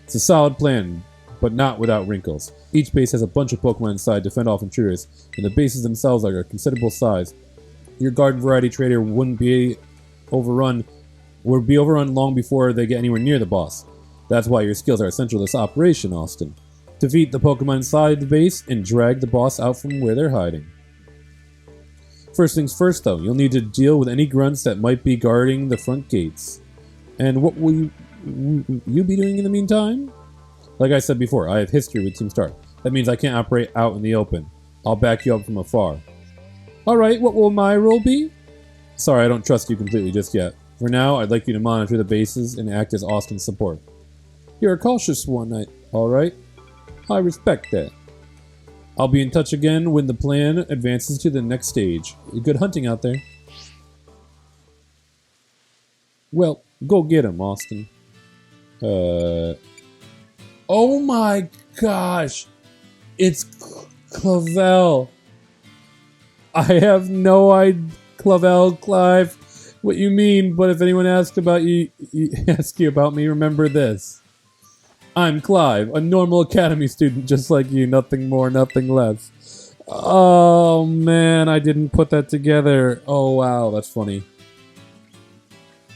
[SPEAKER 2] It's a solid plan, but not without wrinkles. Each base has a bunch of Pokemon inside to fend off intruders, and the bases themselves are a considerable size. Your garden variety trader would be overrun long before they get anywhere near the boss. That's why your skills are essential to this operation, Austin. Defeat the Pokemon inside the base and drag the boss out from where they're hiding. First things first though, you'll need to deal with any grunts that might be guarding the front gates. And what will you be doing in the meantime? Like I said before, I have history with Team Star. That means I can't operate out in the open. I'll back you up from afar. Alright, what will my role be? Sorry, I don't trust you completely just yet. For now, I'd like you to monitor the bases and act as Austin's support. You're a cautious one, alright? I respect that. I'll be in touch again when the plan advances to the next stage. Good hunting out there. Well, go get him, Austin. Oh my gosh! It's Clavel. I have no idea, Clavel, Clive, what you mean, but if anyone asks about you about me, remember this. I'm Clive, a normal academy student just like you, nothing more, nothing less. Oh man, I didn't put that together. Oh wow, that's funny.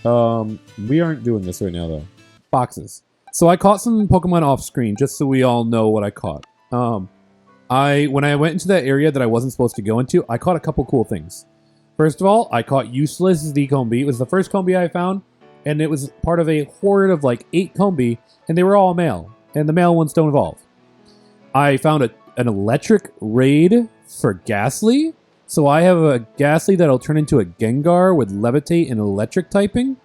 [SPEAKER 2] We aren't doing this right now though. Boxes. So I caught some Pokemon off screen just so we all know what I caught. When I went into that area that I wasn't supposed to go into, I caught a couple cool things. First of all, I caught Useless the Combi. It was the first Combi I found, and it was part of a horde of like 8 Combi, and they were all male, and the male ones don't evolve. I found an electric raid for Ghastly, so I have a Ghastly that'll turn into a Gengar with Levitate and Electric typing.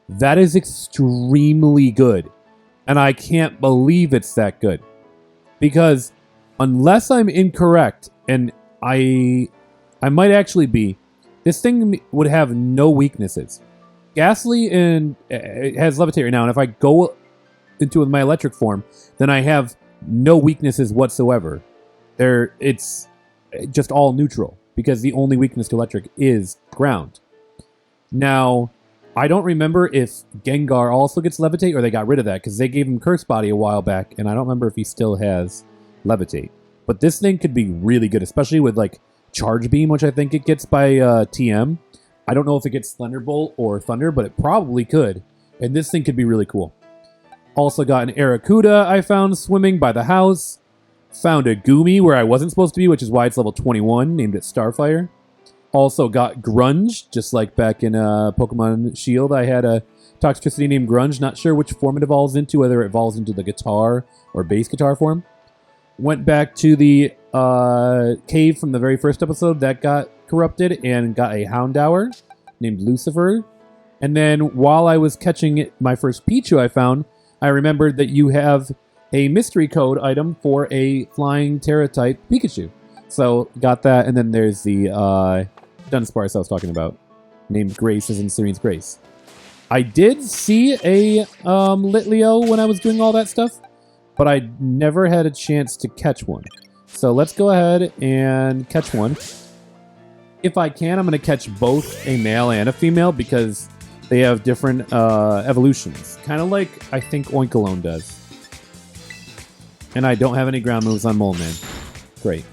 [SPEAKER 2] That is extremely good, and I can't believe it's that good. Because unless I'm incorrect, and I might actually be, this thing would have no weaknesses. Ghastly it has Levitate right now, and if I go into my electric form, then I have no weaknesses whatsoever. It's just all neutral, because the only weakness to electric is ground. Now, I don't remember if Gengar also gets Levitate, or they got rid of that, because they gave him Curse Body a while back, and I don't remember if he still has Levitate. But this thing could be really good, especially with like Charge Beam, which I think it gets by TM. I don't know if it gets Thunderbolt or Thunder, but it probably could. And this thing could be really cool. Also got an Arrokuda I found swimming by the house. Found a Goomy where I wasn't supposed to be, which is why it's level 21, named it Starfire. Also got Grunge, just like back in Pokemon Shield. I had a Toxtricity named Grunge. Not sure which form it evolves into, whether it evolves into the guitar or bass guitar form. Went back to the cave from the very first episode. That got corrupted and got a Houndour named Lucifer. And then while I was catching my first Pichu I found, I remembered that you have a mystery code item for a flying Terra-type Pikachu. So got that, and then there's the Dunsparce I was talking about, named Grace as in Serene's Grace. I did see a Litleo when I was doing all that stuff, but I never had a chance to catch one. So let's go ahead and catch one. If I can, I'm going to catch both a male and a female because they have different evolutions. Kind of like I think Oinkologne does. And I don't have any ground moves on Moleman. Great.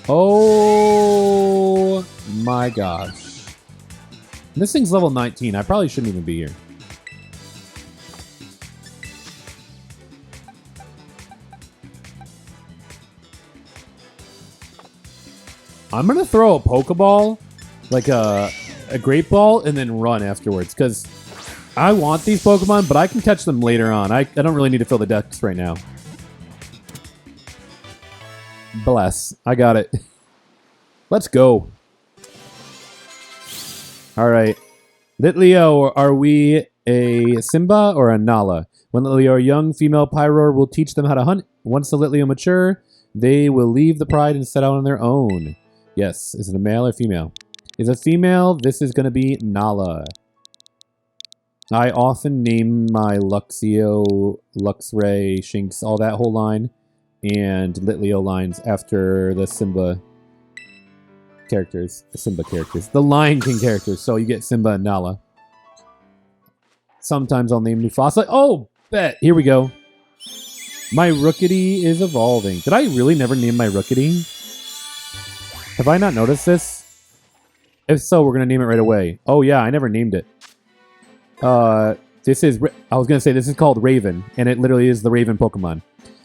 [SPEAKER 2] Oh my gosh. This thing's level 19. I probably shouldn't even be here. I'm going to throw a Pokeball, like a Great Ball, and then run afterwards. Because I want these Pokemon, but I can catch them later on. I don't really need to fill the decks right now. Bless. I got it. Let's go. Alright. Litleo, are we a Simba or a Nala? When Litleo are young, female Pyroar will teach them how to hunt. Once the Litleo mature, they will leave the pride and set out on their own. Yes. Is it a male or female? Is it female? This is going to be Nala. I often name my Luxio, Luxray, Shinx, all that whole line, and Litleo lines after the Simba characters. The Lion King characters. So you get Simba and Nala. Sometimes I'll name Mufasa. Oh, bet. Here we go. My Rookity is evolving. Did I really never name my Rookity? Have I not noticed this? If so, we're going to name it right away. Oh, yeah, I never named it. This is... I was going to say this is called Raven, and it literally is the Raven Pokemon.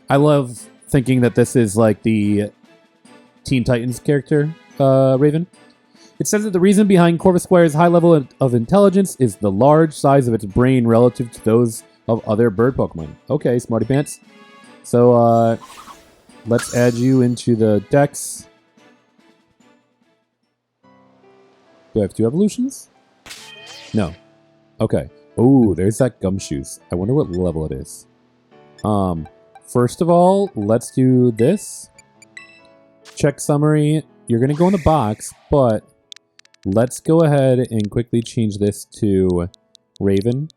[SPEAKER 2] I love thinking that this is like the Teen Titans character, Raven. It says that the reason behind Corvisquire's high level of intelligence is the large size of its brain relative to those of other bird Pokemon. Okay, Smarty Pants. So, let's add you into the Dex. Do I have 2 evolutions? No. Okay. Oh, there's that Gumshoes. I wonder what level it is. First of all, let's do this. Check summary. You're going to go in the box, but let's go ahead and quickly change this to Raven.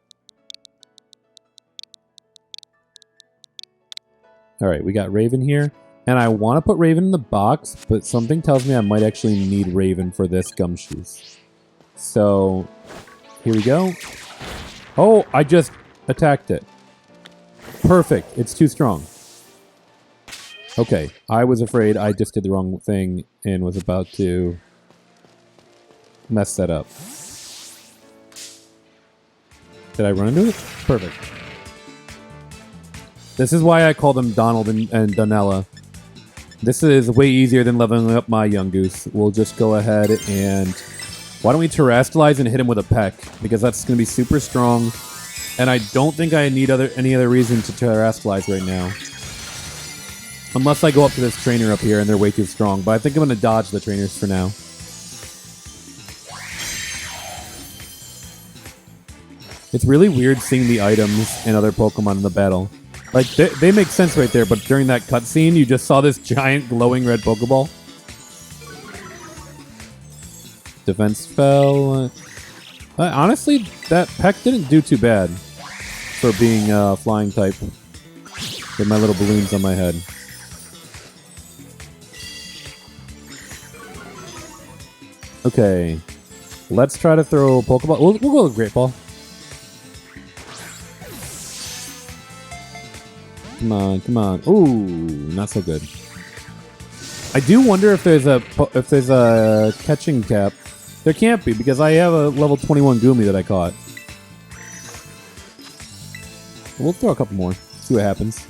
[SPEAKER 2] Alright, we got Raven here. And I want to put Raven in the box, but something tells me I might actually need Raven for this Gumshoes. So, here we go. Oh, I just attacked it. Perfect. It's too strong. Okay, I was afraid I just did the wrong thing and was about to mess that up. Did I run into it? Perfect. This is why I call them Donald and Donella. This is way easier than leveling up my Yungoos. We'll just go ahead and... Why don't we Terrastallize and hit him with a peck? Because that's going to be super strong. And I don't think I need any other reason to Terrastallize right now. Unless I go up to this trainer up here and they're way too strong. But I think I'm going to dodge the trainers for now. It's really weird seeing the items and other Pokemon in the battle. Like, they make sense right there, but during that cutscene, you just saw this giant glowing red Pokeball. Defense fell. Honestly, that peck didn't do too bad for being flying type. With my little balloons on my head. Okay. Let's try to throw Pokeball. We'll go with Great Ball. Come on, come on. Ooh, not so good. I do wonder if there's a catching cap. There can't be because I have a level 21 Goomy that I caught. We'll throw a couple more. See what happens.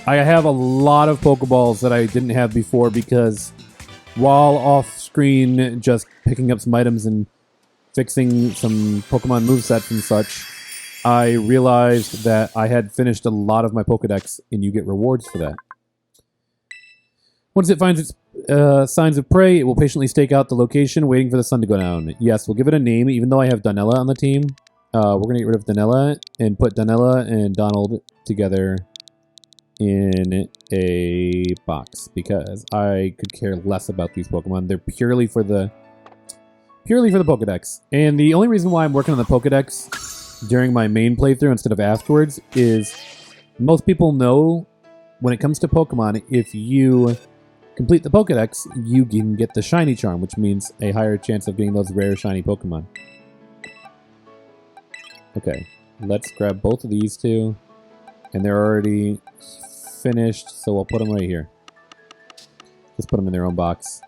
[SPEAKER 2] I have a lot of Pokeballs that I didn't have before because while off screen just picking up some items and fixing some Pokemon movesets and such, I realized that I had finished a lot of my Pokédex, and you get rewards for that. Once it finds its signs of prey, it will patiently stake out the location, waiting for the sun to go down. Yes, we'll give it a name, even though I have Donella on the team. We're going to get rid of Donella and put Donella and Donald together in a box, because I could care less about these Pokemon. They're purely for the Pokédex. And the only reason why I'm working on the Pokédex during my main playthrough instead of afterwards is most people know when it comes to Pokemon, if you complete the Pokédex, you can get the Shiny Charm, which means a higher chance of getting those rare shiny Pokemon. Okay, let's grab both of these two, and they're already finished, so I'll put them right here. Just put them in their own box.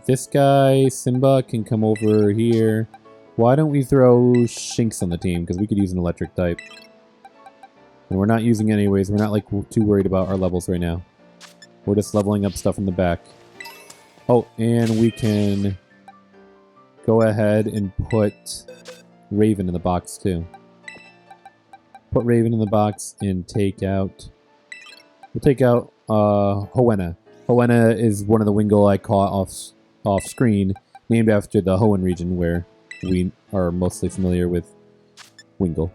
[SPEAKER 2] This guy, Simba, can come over here. Why don't we throw Shinx on the team? Because we could use an electric type. And we're not using it anyways. We're not like too worried about our levels right now. We're just leveling up stuff in the back. Oh, and we can go ahead and put Raven in the box too. Put Raven in the box and take out... We'll take out Hoenna. Hoenna is one of the Wingull I caught off screen. named after the Hoenn region where we are mostly familiar with Wingull.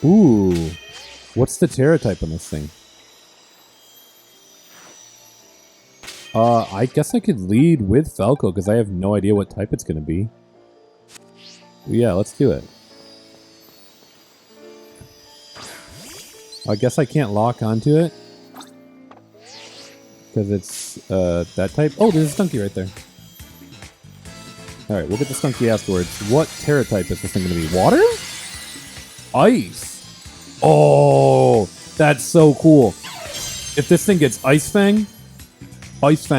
[SPEAKER 2] Ooh, what's the Terra type on this thing? I guess I could lead with Falco because I have no idea what type it's going to be. Yeah, let's do it. I guess I can't lock onto it because it's that type. Oh, there's a Stunky right there. Alright, we'll get the Stunky afterwards. What Terra type is this thing going to be? Water? Ice. Oh, that's so cool. If this thing gets Ice Fang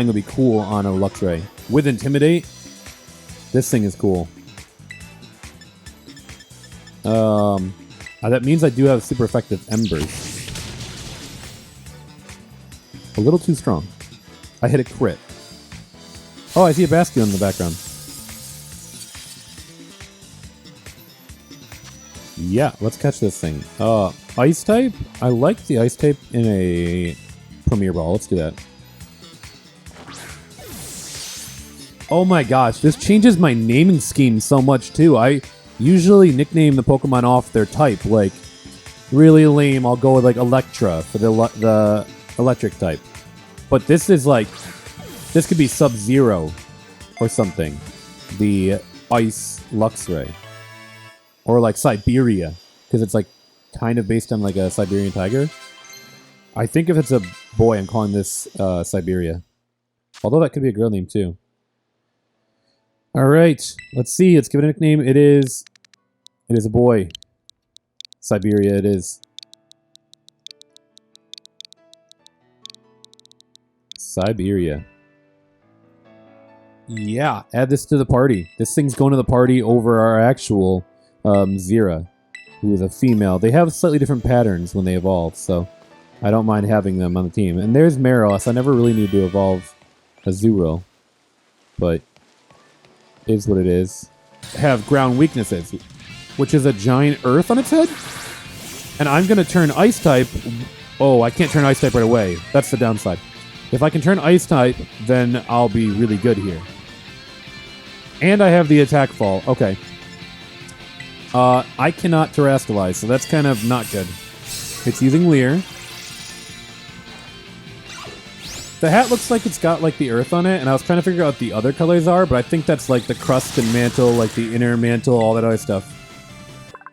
[SPEAKER 2] would be cool on a Luxray. With Intimidate, this thing is cool. That means I do have super effective Embers. A little too strong. I hit a crit. Oh, I see a Bastion in the background. Yeah, let's catch this thing. Ice type? I like the Ice type in a Premier Ball. Let's do that. Oh my gosh, this changes my naming scheme so much too. I usually nickname the Pokemon off their type. Like, really lame, I'll go with like Electra for the electric type. But this is like, this could be Sub-Zero or something. The Ice Luxray. Or like Siberia, because it's like kind of based on like a Siberian tiger. I think if it's a boy, I'm calling this Siberia. Although that could be a girl name too. Alright, let's see. Let's give it a nickname. It is a boy. Siberia it is. Siberia. Yeah, add this to the party. This thing's going to the party over our actual Zera, who is a female. They have slightly different patterns when they evolve, so I don't mind having them on the team. And there's Meros. I never really need to evolve Azurill, but is what it is. Have ground weaknesses, which is a giant earth on its head. And I'm going to turn Ice type. Oh, I can't turn Ice type right away. That's the downside. If I can turn Ice type, then I'll be really good here. And I have the attack fall. Okay. I cannot Terrastallize, so that's kind of not good. It's using Leer. The hat looks like it's got like the earth on it, and I was trying to figure out what the other colors are, but I think that's like the crust and mantle, like the inner mantle, all that other stuff.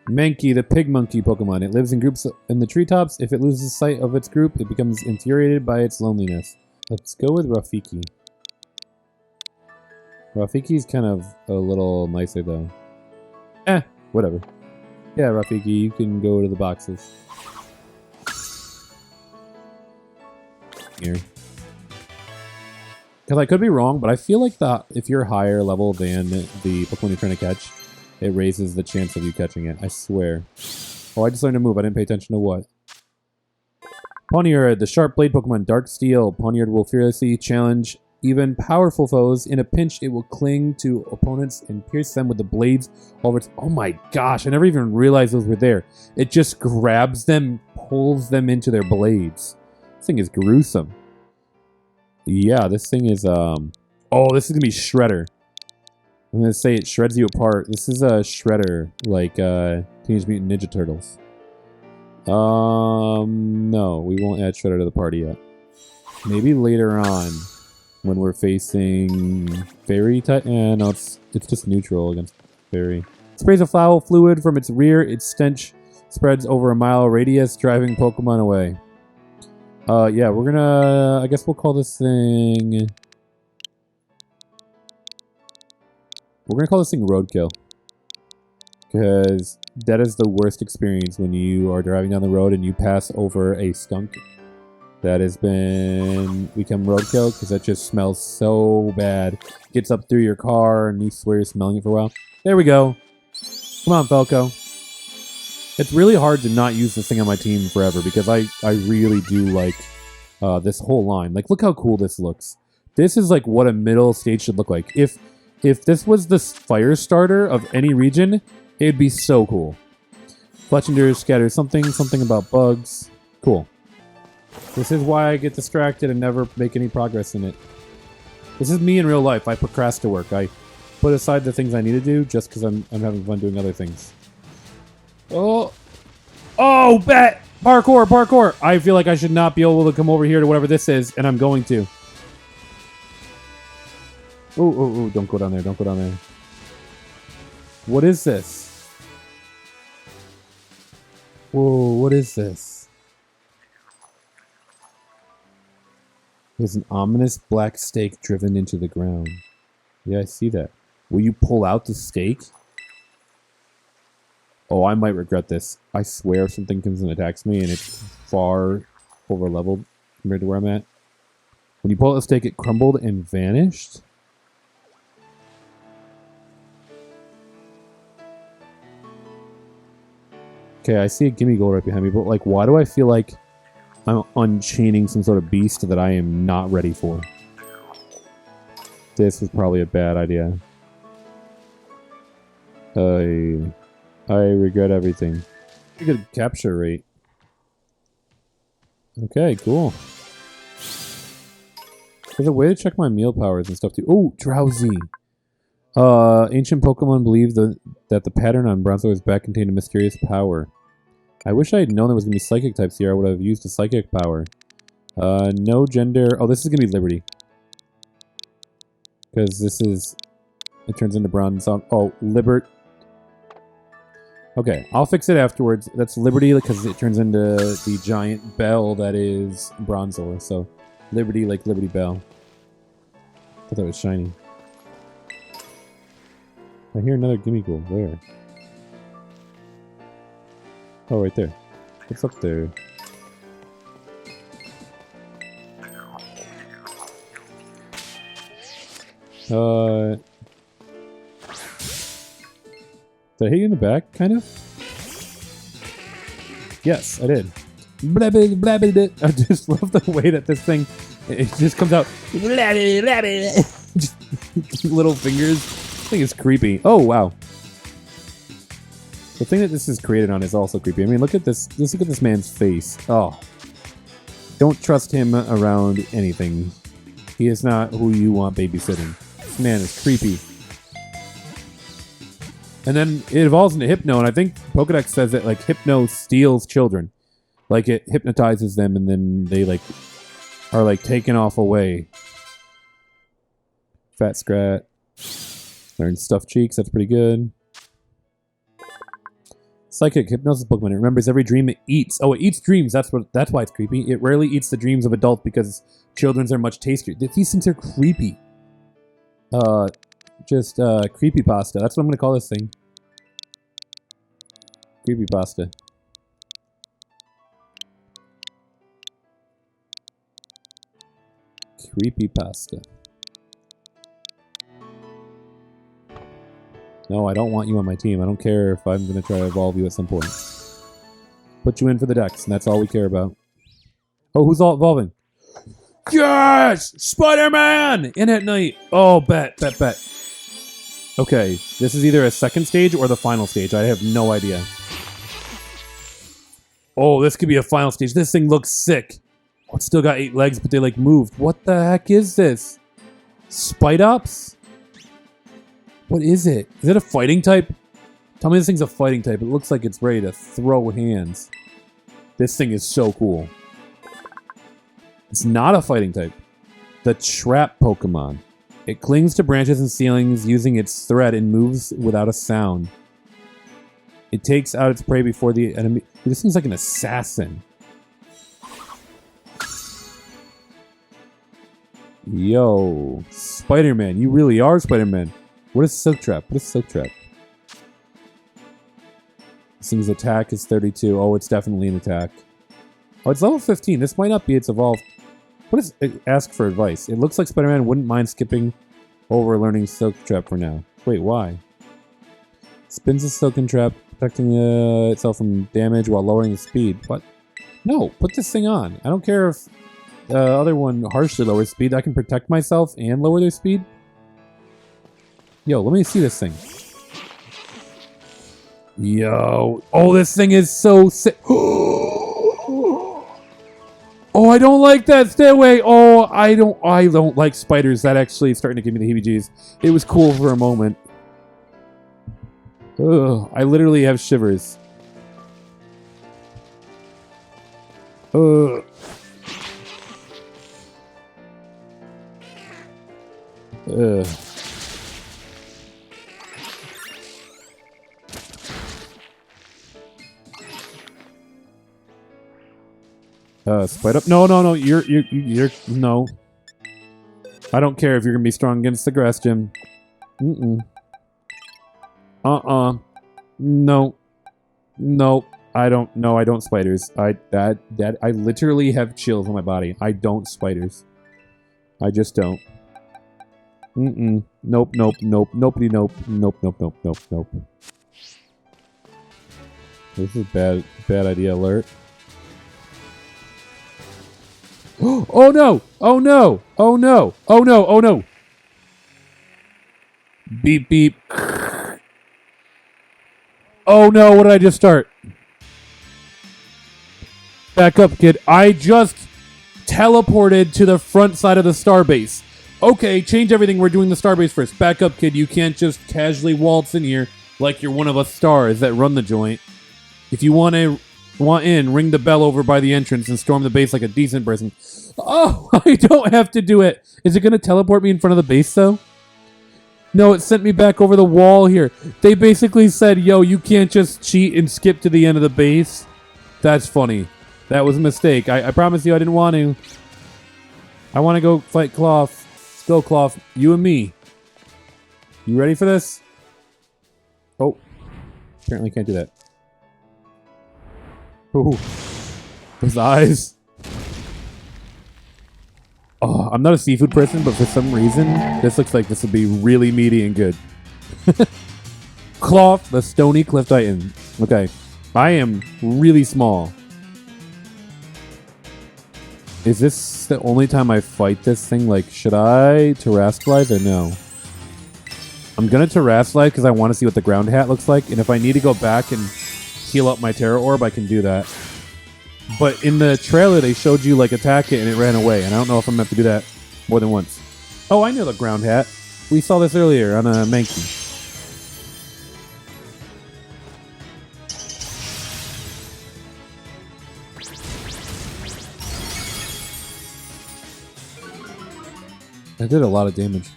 [SPEAKER 2] Mankey, the pig monkey Pokemon. It lives in groups in the treetops. If it loses sight of its group, it becomes infuriated by its loneliness. Let's go with Rafiki. Rafiki's kind of a little nicer though. Whatever. Yeah, Rafiki, you can go to the boxes. Here. Because I could be wrong, but I feel like if you're higher level than the Pokemon you're trying to catch, it raises the chance of you catching it. I swear. Oh, I just learned a move. I didn't pay attention to what. Pawniard, the sharp blade Pokemon, Dark Steel. Pawniard will fearlessly challenge even powerful foes. In a pinch, it will cling to opponents and pierce them with the blades over its... Oh my gosh, I never even realized those were there. It just grabs them, pulls them into their blades. This thing is gruesome. Yeah, this thing is, Oh, this is gonna be Shredder. I'm gonna say it shreds you apart. This is a Shredder, like, Teenage Mutant Ninja Turtles. No, we won't add Shredder to the party yet. Maybe later on, when we're facing Fairy type. No, it's just neutral against Fairy. Sprays a foul fluid from its rear. Its stench spreads over a mile radius, driving Pokemon away. Yeah, we're gonna... I guess we'll call this thing... We're gonna call this thing Roadkill. Because that is the worst experience when you are driving down the road and you pass over a skunk. That has been become Roadkill because that just smells so bad. Gets up through your car and you swear you're smelling it for a while. There we go. Come on, Falco. It's really hard to not use this thing on my team forever because I really do like this whole line. Like, look how cool this looks. This is like what a middle stage should look like. If this was the fire starter of any region, it'd be so cool. Fletchinder scatters something about bugs. Cool. This is why I get distracted and never make any progress in it. This is me in real life. I procrastinate work. I put aside the things I need to do just because I'm having fun doing other things. Oh! Oh, bet! Parkour, parkour! I feel like I should not be able to come over here to whatever this is, and I'm going to. Oh, don't go down there, don't go down there. What is this? Whoa, what is this? There's an ominous black stake driven into the ground. Yeah, I see that. Will you pull out the stake? Oh, I might regret this. I swear if something comes and attacks me and it's far over leveled compared to where I'm at. When you pull out the stake, it crumbled and vanished? Okay, I see a gimme gold right behind me, but like, why do I feel like I'm unchaining some sort of beast that I am not ready for? This was probably a bad idea. I regret everything. Pretty good capture rate. Okay, cool. There's a way to check my meal powers and stuff too. Oh, drowsy. Ancient Pokemon believe that the pattern on Bronzor's back contained a mysterious power. I wish I had known there was going to be psychic types here. I would have used a psychic power. No gender. Oh, this is going to be Liberty. Because this is... It turns into bronze. Oh, Libert. Okay, I'll fix it afterwards. That's Liberty because it turns into the giant bell that is Bronzor. So, Liberty like Liberty Bell. I thought that was shiny. I hear another gimme gold. Where? Oh, right there. What's up there? Did I hit you in the back, kind of? Yes, I did. Blabbity, blabbity. I just love the way that this thing, it just comes out. Blabbity, blabbity. Little fingers. This thing is creepy. Oh, wow. The thing that this is created on is also creepy. I mean, look at this. Just look at this man's face. Oh. Don't trust him around anything. He is not who you want babysitting. This man is creepy. And then it evolves into Hypno, and I think Pokédex says that, like, Hypno steals children. Like, it hypnotizes them, and then they, like, are, like, taken off away. Fat Scrat. Learn Stuffed Cheeks, that's pretty good. Psychic, Hypnosis Pokemon. It remembers every dream it eats. Oh, it eats dreams, that's why it's creepy. It rarely eats the dreams of adults because children's are much tastier. These things are creepy. Creepypasta. That's what I'm going to call this thing. Creepypasta. Creepypasta. No, I don't want you on my team. I don't care if I'm going to try to evolve you at some point. Put you in for the Dex, and that's all we care about. Oh, who's all evolving? Yes! Spider-Man! In at night. Oh, bet. Okay, this is either a second stage or the final stage. I have no idea. Oh, this could be a final stage. This thing looks sick. Oh, it's still got 8 legs, but they, like, moved. What the heck is this? Spite-Ops? What is it? Is it a fighting type? Tell me this thing's a fighting type. It looks like it's ready to throw hands. This thing is so cool. It's not a fighting type. The Trap Pokemon. It clings to branches and ceilings using its thread and moves without a sound. It takes out its prey before the enemy... This thing's like an assassin. Yo. Spider-Man. You really are Spider-Man. What is Silk Trap? What is Silk Trap? This thing's attack is 32. Oh, it's definitely an attack. Oh, it's level 15. This might not be its evolved... What is it? Ask for advice. It looks like Spider-Man wouldn't mind skipping over learning Silk Trap for now. Wait, why? Spins a Silken Trap, protecting itself from damage while lowering the speed. What? No, put this thing on. I don't care if the other one harshly lowers speed. I can protect myself and lower their speed. Yo, let me see this thing. Yo. Oh, this thing is so sick. Oh, I don't like that. Stay away. Oh, I don't like spiders. That actually is starting to give me the heebie-jeebies. It was cool for a moment. Ugh, I literally have shivers. Ugh. Ugh. Spider up. No. You're no. I don't care if you're gonna be strong against the grass gym. No. I don't spiders. I literally have chills on my body. I don't spiders. I just don't. Nope. Nobody nope. Nope. This is bad idea alert. Oh no! Beep beep. Oh no, what did I just start? Back up, kid. I just teleported to the front side of the starbase. Okay, change everything. We're doing the starbase first. Back up, kid. You can't just casually waltz in here like you're one of us stars that run the joint. If you want in, ring the bell over by the entrance and storm the base like a decent person. Oh, I don't have to do it. Is it going to teleport me in front of the base, though? No, it sent me back over the wall here. They basically said, yo, you can't just cheat and skip to the end of the base. That's funny. That was a mistake. I promise you I didn't want to. I want to go fight Cloth. Let's go, Cloth. You and me. You ready for this? Oh. Apparently can't do that. Ooh. Those eyes. Oh, I'm not a seafood person, but for some reason, this looks like this would be really meaty and good. Cloth, the Stony Cliff Titan. Okay. I am really small. Is this the only time I fight this thing? Like, should I Terrasilize or no? I'm gonna Terrasilize because I want to see what the ground hat looks like, and if I need to go back and heal up my Terra Orb, I can do that. But in the trailer, they showed you, like, attack it and it ran away, and I don't know if I'm gonna have to do that more than once. Oh, I know the ground hat. We saw this earlier on a Mankey. That did a lot of damage.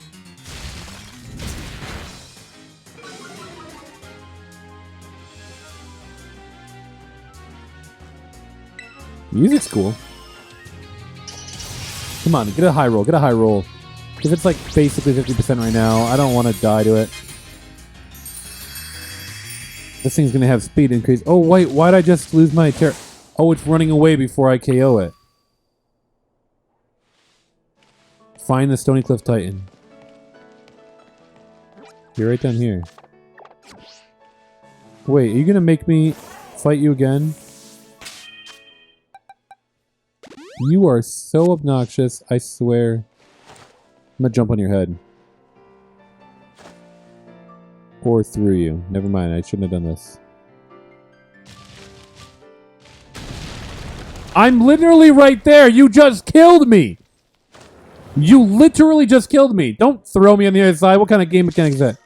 [SPEAKER 2] Music's cool. Come on, get a high roll, Because it's like basically 50% right now. I don't want to die to it. This thing's going to have speed increase. Oh, wait, why'd I just lose my Terra? Oh, it's running away before I KO it. Find the Stony Cliff Titan. You're right down here. Wait, are you gonna make me fight you again? You are so obnoxious, I swear. I'm gonna jump on your head. Or through you. Never mind, I shouldn't have done this. I'm literally right there! You just killed me! You literally just killed me. Don't throw me on the other side. What kind of game mechanic is that?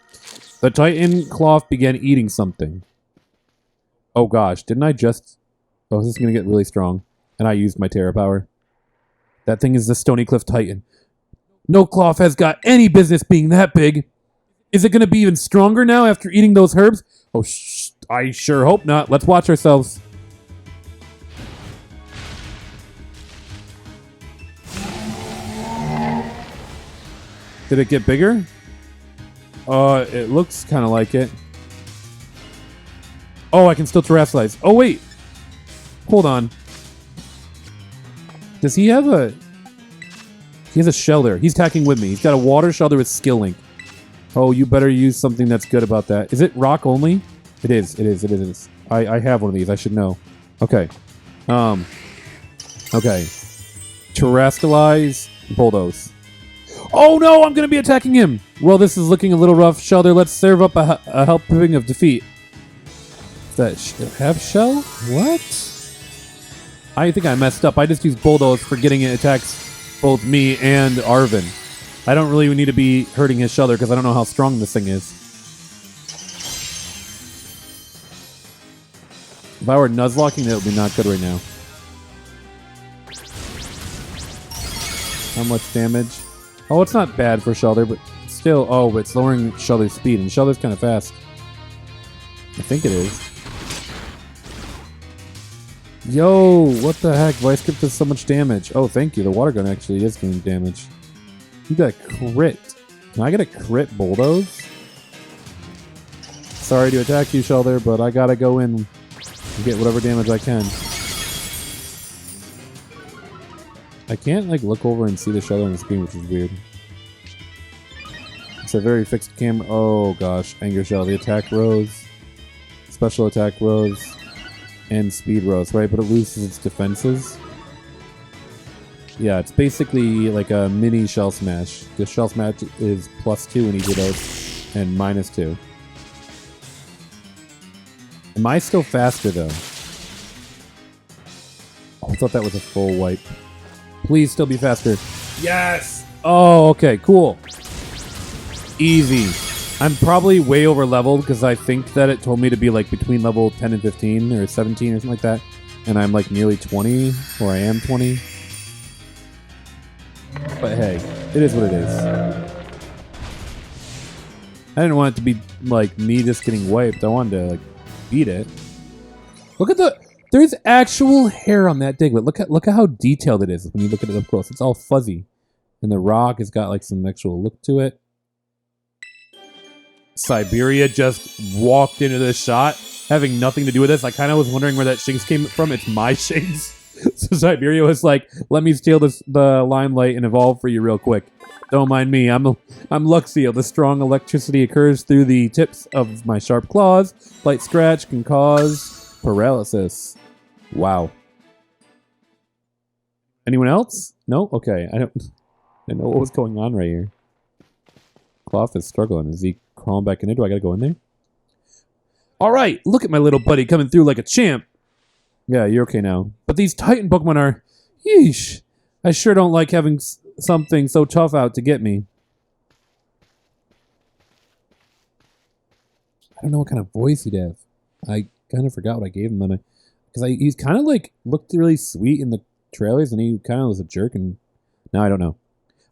[SPEAKER 2] The Titan Cloth began eating something. Oh gosh, didn't I just... Oh, this is going to get really strong. And I used my Terra Power. That thing is the Stony Cliff Titan. No Cloth has got any business being that big. Is it going to be even stronger now after eating those herbs? Oh, I sure hope not. Let's watch ourselves. Did it get bigger? It looks kind of like it. Oh, I can still Terrasilize. Oh, wait. Hold on. Does he have a... He has a shell there. He's attacking with me. He's got a water shell there with Skill Link. Oh, you better use something that's good about that. Is it rock only? It is. I have one of these. I should know. Okay. Okay. Terrasilize. Bulldoze. Oh no, I'm going to be attacking him. Well, this is looking a little rough. Shelter, let's serve up a helping of defeat. That half shell? What? I think I messed up. I just used Bulldoze, forgetting it attacks both me and Arvin. I don't really need to be hurting his shoulder because I don't know how strong this thing is. If I were Nuzlocking, that would be not good right now. How much damage? Oh, it's not bad for Shoulder, but still... Oh, but it's lowering Shoulder's speed, and Shoulder's kind of fast. I think it is. Yo, what the heck? Vice Grip does so much damage. Oh, thank you. The water gun actually is doing damage. You got a crit. Can I get a crit Bulldoze? Sorry to attack you, Shoulder, but I gotta go in and get whatever damage I can. I can't, like, look over and see the Shoulder on the screen, which is weird. It's a very fixed camera. Oh, gosh. Anger Shell. The attack rose. Special attack rose. And speed rose, right? But it loses its defenses. Yeah, it's basically like a mini Shell Smash. The Shell Smash is +2 in each of those, and -2. Am I still faster, though? Oh, I thought that was a full wipe. Please still be faster. Yes! Oh, okay, cool. Easy. I'm probably way over leveled because I think that it told me to be like between level 10 and 15 or 17 or something like that. And I'm like nearly 20, or I am 20. But hey, it is what it is. I didn't want it to be like me just getting wiped. I wanted to like beat it. Look at there's actual hair on that Diglett. Look at how detailed it is when you look at it up close. It's all fuzzy. And the rock has got like some actual look to it. Siberia just walked into this shot, having nothing to do with this. I kind of was wondering where that Shinx came from. It's my Shinx. So Siberia was like, let me steal the limelight and evolve for you real quick. Don't mind me. I'm Luxio. The strong electricity occurs through the tips of my sharp claws. Light scratch can cause paralysis. Wow. Anyone else? No? Okay. I don't know what was going on right here. Cloth is struggling. Is he crawling back in there? Do I gotta go in there? Alright, look at my little buddy coming through like a champ. Yeah, you're okay now. But these Titan Pokemon are... Yeesh. I sure don't like having something so tough out to get me. I don't know what kind of voice he'd have. I kind of forgot what I gave him. Because he's kind of like looked really sweet in the trailers, and he kind of was a jerk, and now I don't know.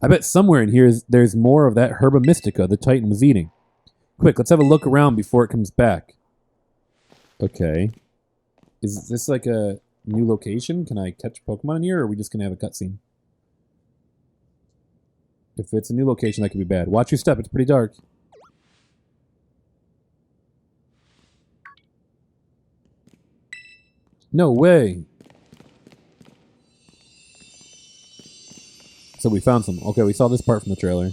[SPEAKER 2] I bet somewhere in here there's more of that Herba Mystica the Titan was eating. Quick, let's have a look around before it comes back. Okay. Is this like a new location? Can I catch Pokemon in here, or are we just going to have a cutscene? If it's a new location, that could be bad. Watch your step, it's pretty dark. No way! So we found some. Okay, we saw this part from the trailer.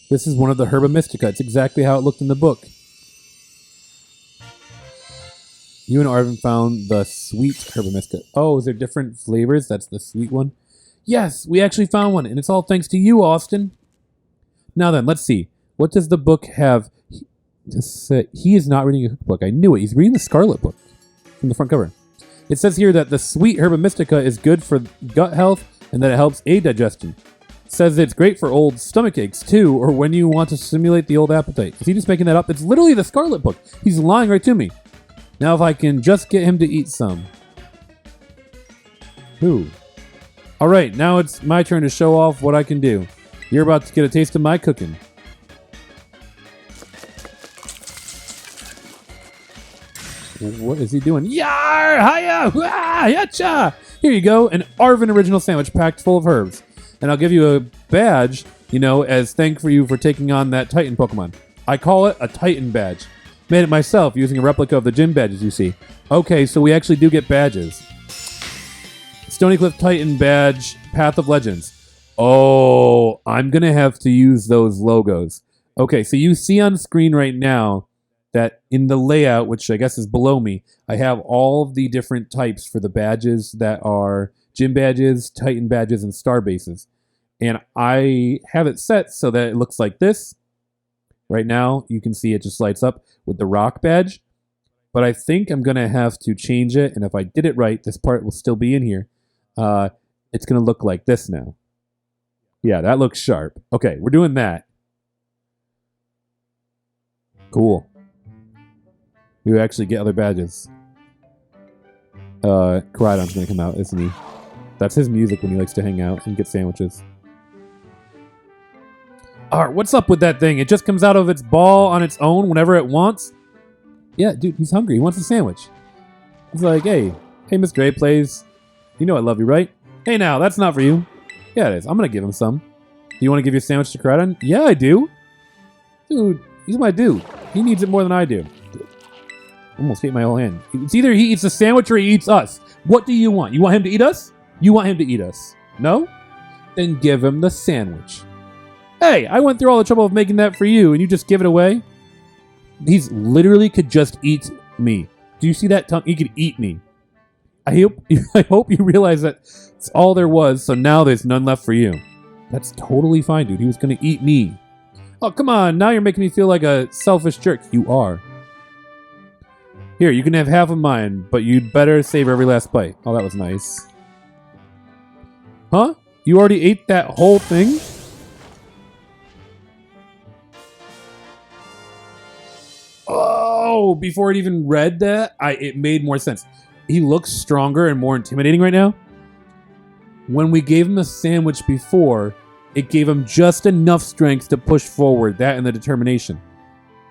[SPEAKER 2] This is one of the Herba Mystica. It's exactly how it looked in the book. You and Arvin found the sweet Herba Mystica. Oh, is there different flavors? That's the sweet one? Yes, we actually found one, and it's all thanks to you, Austin. Now then, let's see. What does the book have? He is not reading a cookbook. I knew it. He's reading the Scarlet book from the front cover. It says here that the sweet Herba Mystica is good for gut health and that it helps aid digestion. It says it's great for old stomach aches, too, or when you want to stimulate the old appetite. Is he just making that up? It's literally the Scarlet book. He's lying right to me. Now if I can just get him to eat some. Who? Alright, now it's my turn to show off what I can do. You're about to get a taste of my cooking. What is he doing? Yar! Hiya! Wah! Yacha! Here you go, an Arvin original sandwich packed full of herbs. And I'll give you a badge, you know, as thank for you for taking on that Titan Pokemon. I call it a Titan badge. Made it myself using a replica of the gym badges you see. Okay, so we actually do get badges. Stony Cliff Titan badge, Path of Legends. Oh, I'm going to have to use those logos. Okay, so you see on screen right now that in the layout, which I guess is below me, I have all of the different types for the badges that are gym badges, Titan badges, and star bases. And I have it set so that it looks like this. Right now, you can see it just lights up with the rock badge. but I think I'm going to have to change it. And if I did it right, this part will still be in here. It's going to look like this now. Yeah, that looks sharp. Okay, we're doing that. Cool. We actually get other badges. Koraidon's going to come out, isn't he? That's his music when he likes to hang out and get sandwiches. Alright, what's up with that thing? It just comes out of its ball on its own whenever it wants? Yeah, dude, he's hungry. He wants a sandwich. He's like, hey, Mr. A plays. You know I love you, right? Hey, now, that's not for you. Yeah, it is. I'm going to give him some. Do you want to give your sandwich to Koraidon? Yeah, I do. Dude, he's my dude. He needs it more than I do. Almost ate my whole hand. It's either he eats the sandwich or he eats us. What do you want? You want him to eat us? You want him to eat us? No? Then give him the sandwich. Hey, I went through all the trouble of making that for you, and you just give it away? He's literally could just eat me. Do you see that tongue? He could eat me. I hope you realize that it's all there was, so now there's none left for you. That's totally fine, dude. He was going to eat me. Oh, come on. Now you're making me feel like a selfish jerk. You are. Here, you can have half of mine, but you'd better save every last bite. Oh, that was nice. Huh? You already ate that whole thing? Oh, before it even read that, it made more sense. He looks stronger and more intimidating right now. When we gave him a sandwich before, it gave him just enough strength to push forward, that and the determination.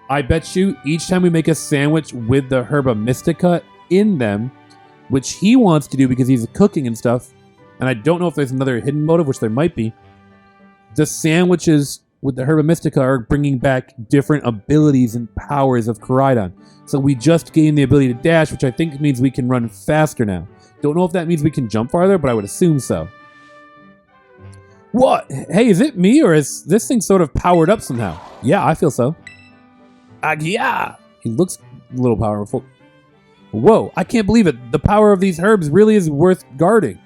[SPEAKER 2] I bet you each time we make a sandwich with the Herba Mystica in them, which he wants to do because he's cooking and stuff, and I don't know if there's another hidden motive, which there might be, the sandwiches with the Herba Mystica are bringing back different abilities and powers of Koraidon. So we just gained the ability to dash, which I think means we can run faster now. Don't know if that means we can jump farther, but I would assume so. What? Hey, is it me, or is this thing sort of powered up somehow? Yeah, I feel so. Yeah! He looks a little powerful. Whoa, I can't believe it. The power of these herbs really is worth guarding.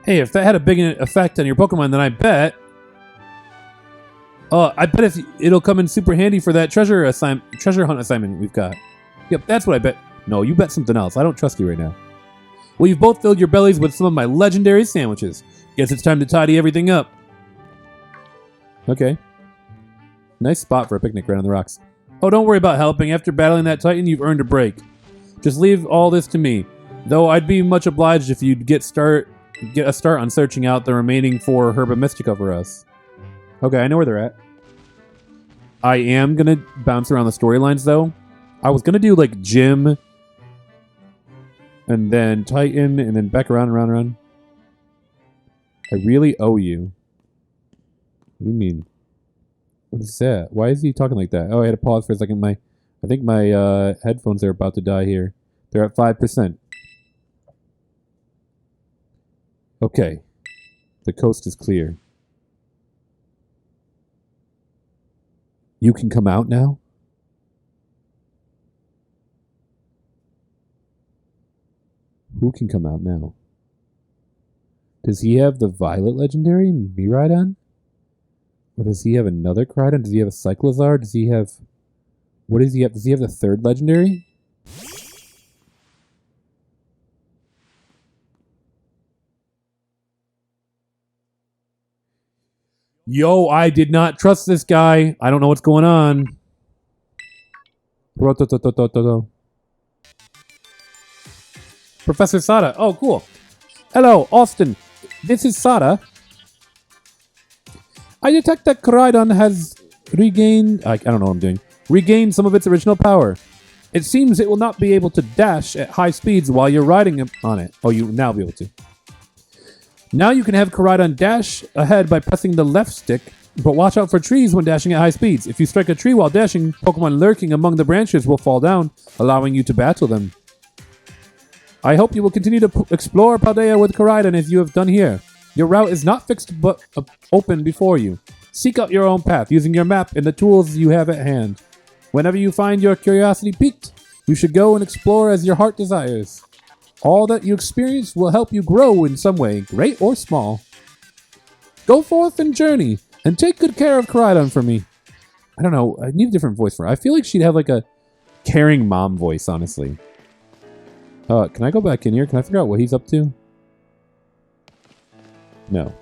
[SPEAKER 2] Hey, if that had a big effect on your Pokemon, then I bet it'll come in super handy for that treasure hunt assignment we've got. Yep, that's what I bet. No, you bet something else. I don't trust you right now. Well, you've both filled your bellies with some of my legendary sandwiches. Guess it's time to tidy everything up. Okay. Nice spot for a picnic right on the rocks. Oh, don't worry about helping. After battling that Titan, you've earned a break. Just leave all this to me. Though I'd be much obliged if you'd get a start on searching out the remaining 4 Herba Mystica for us. Okay, I know where they're at. I am going to bounce around the storylines, though. I was going to do, like, Gym, and then Titan, and then back around and around and around. I really owe you. What do you mean? What is that? Why is he talking like that? Oh, I had to pause for a second. I think my headphones are about to die here. They're at 5%. Okay. The coast is clear. You can come out now? Who can come out now? Does he have the Violet Legendary? Miraidon? Or does he have another Koraidon? Does he have a Cyclizar? Does he have... What does he have? Does he have the 3rd Legendary? Yo, I did not trust this guy. I don't know what's going on. Professor Sada. Oh, cool. Hello, Austin. This is Sada. I detect that Koraidon has regained... I don't know what I'm doing. Regained some of its original power. It seems it will not be able to dash at high speeds while you're riding on it. Oh, you will now be able to. Now you can have Koraidon dash ahead by pressing the left stick, but watch out for trees when dashing at high speeds. If you strike a tree while dashing, Pokemon lurking among the branches will fall down, allowing you to battle them. I hope you will continue to explore Paldea with Koraidon as you have done here. Your route is not fixed but open before you. Seek out your own path using your map and the tools you have at hand. Whenever you find your curiosity piqued, you should go and explore as your heart desires. All that you experience will help you grow in some way, great or small. Go forth and journey, and take good care of Koraidon for me. I don't know, I need a different voice for her. I feel like she'd have like a caring mom voice, honestly. Can I go back in here? Can I figure out what he's up to? No.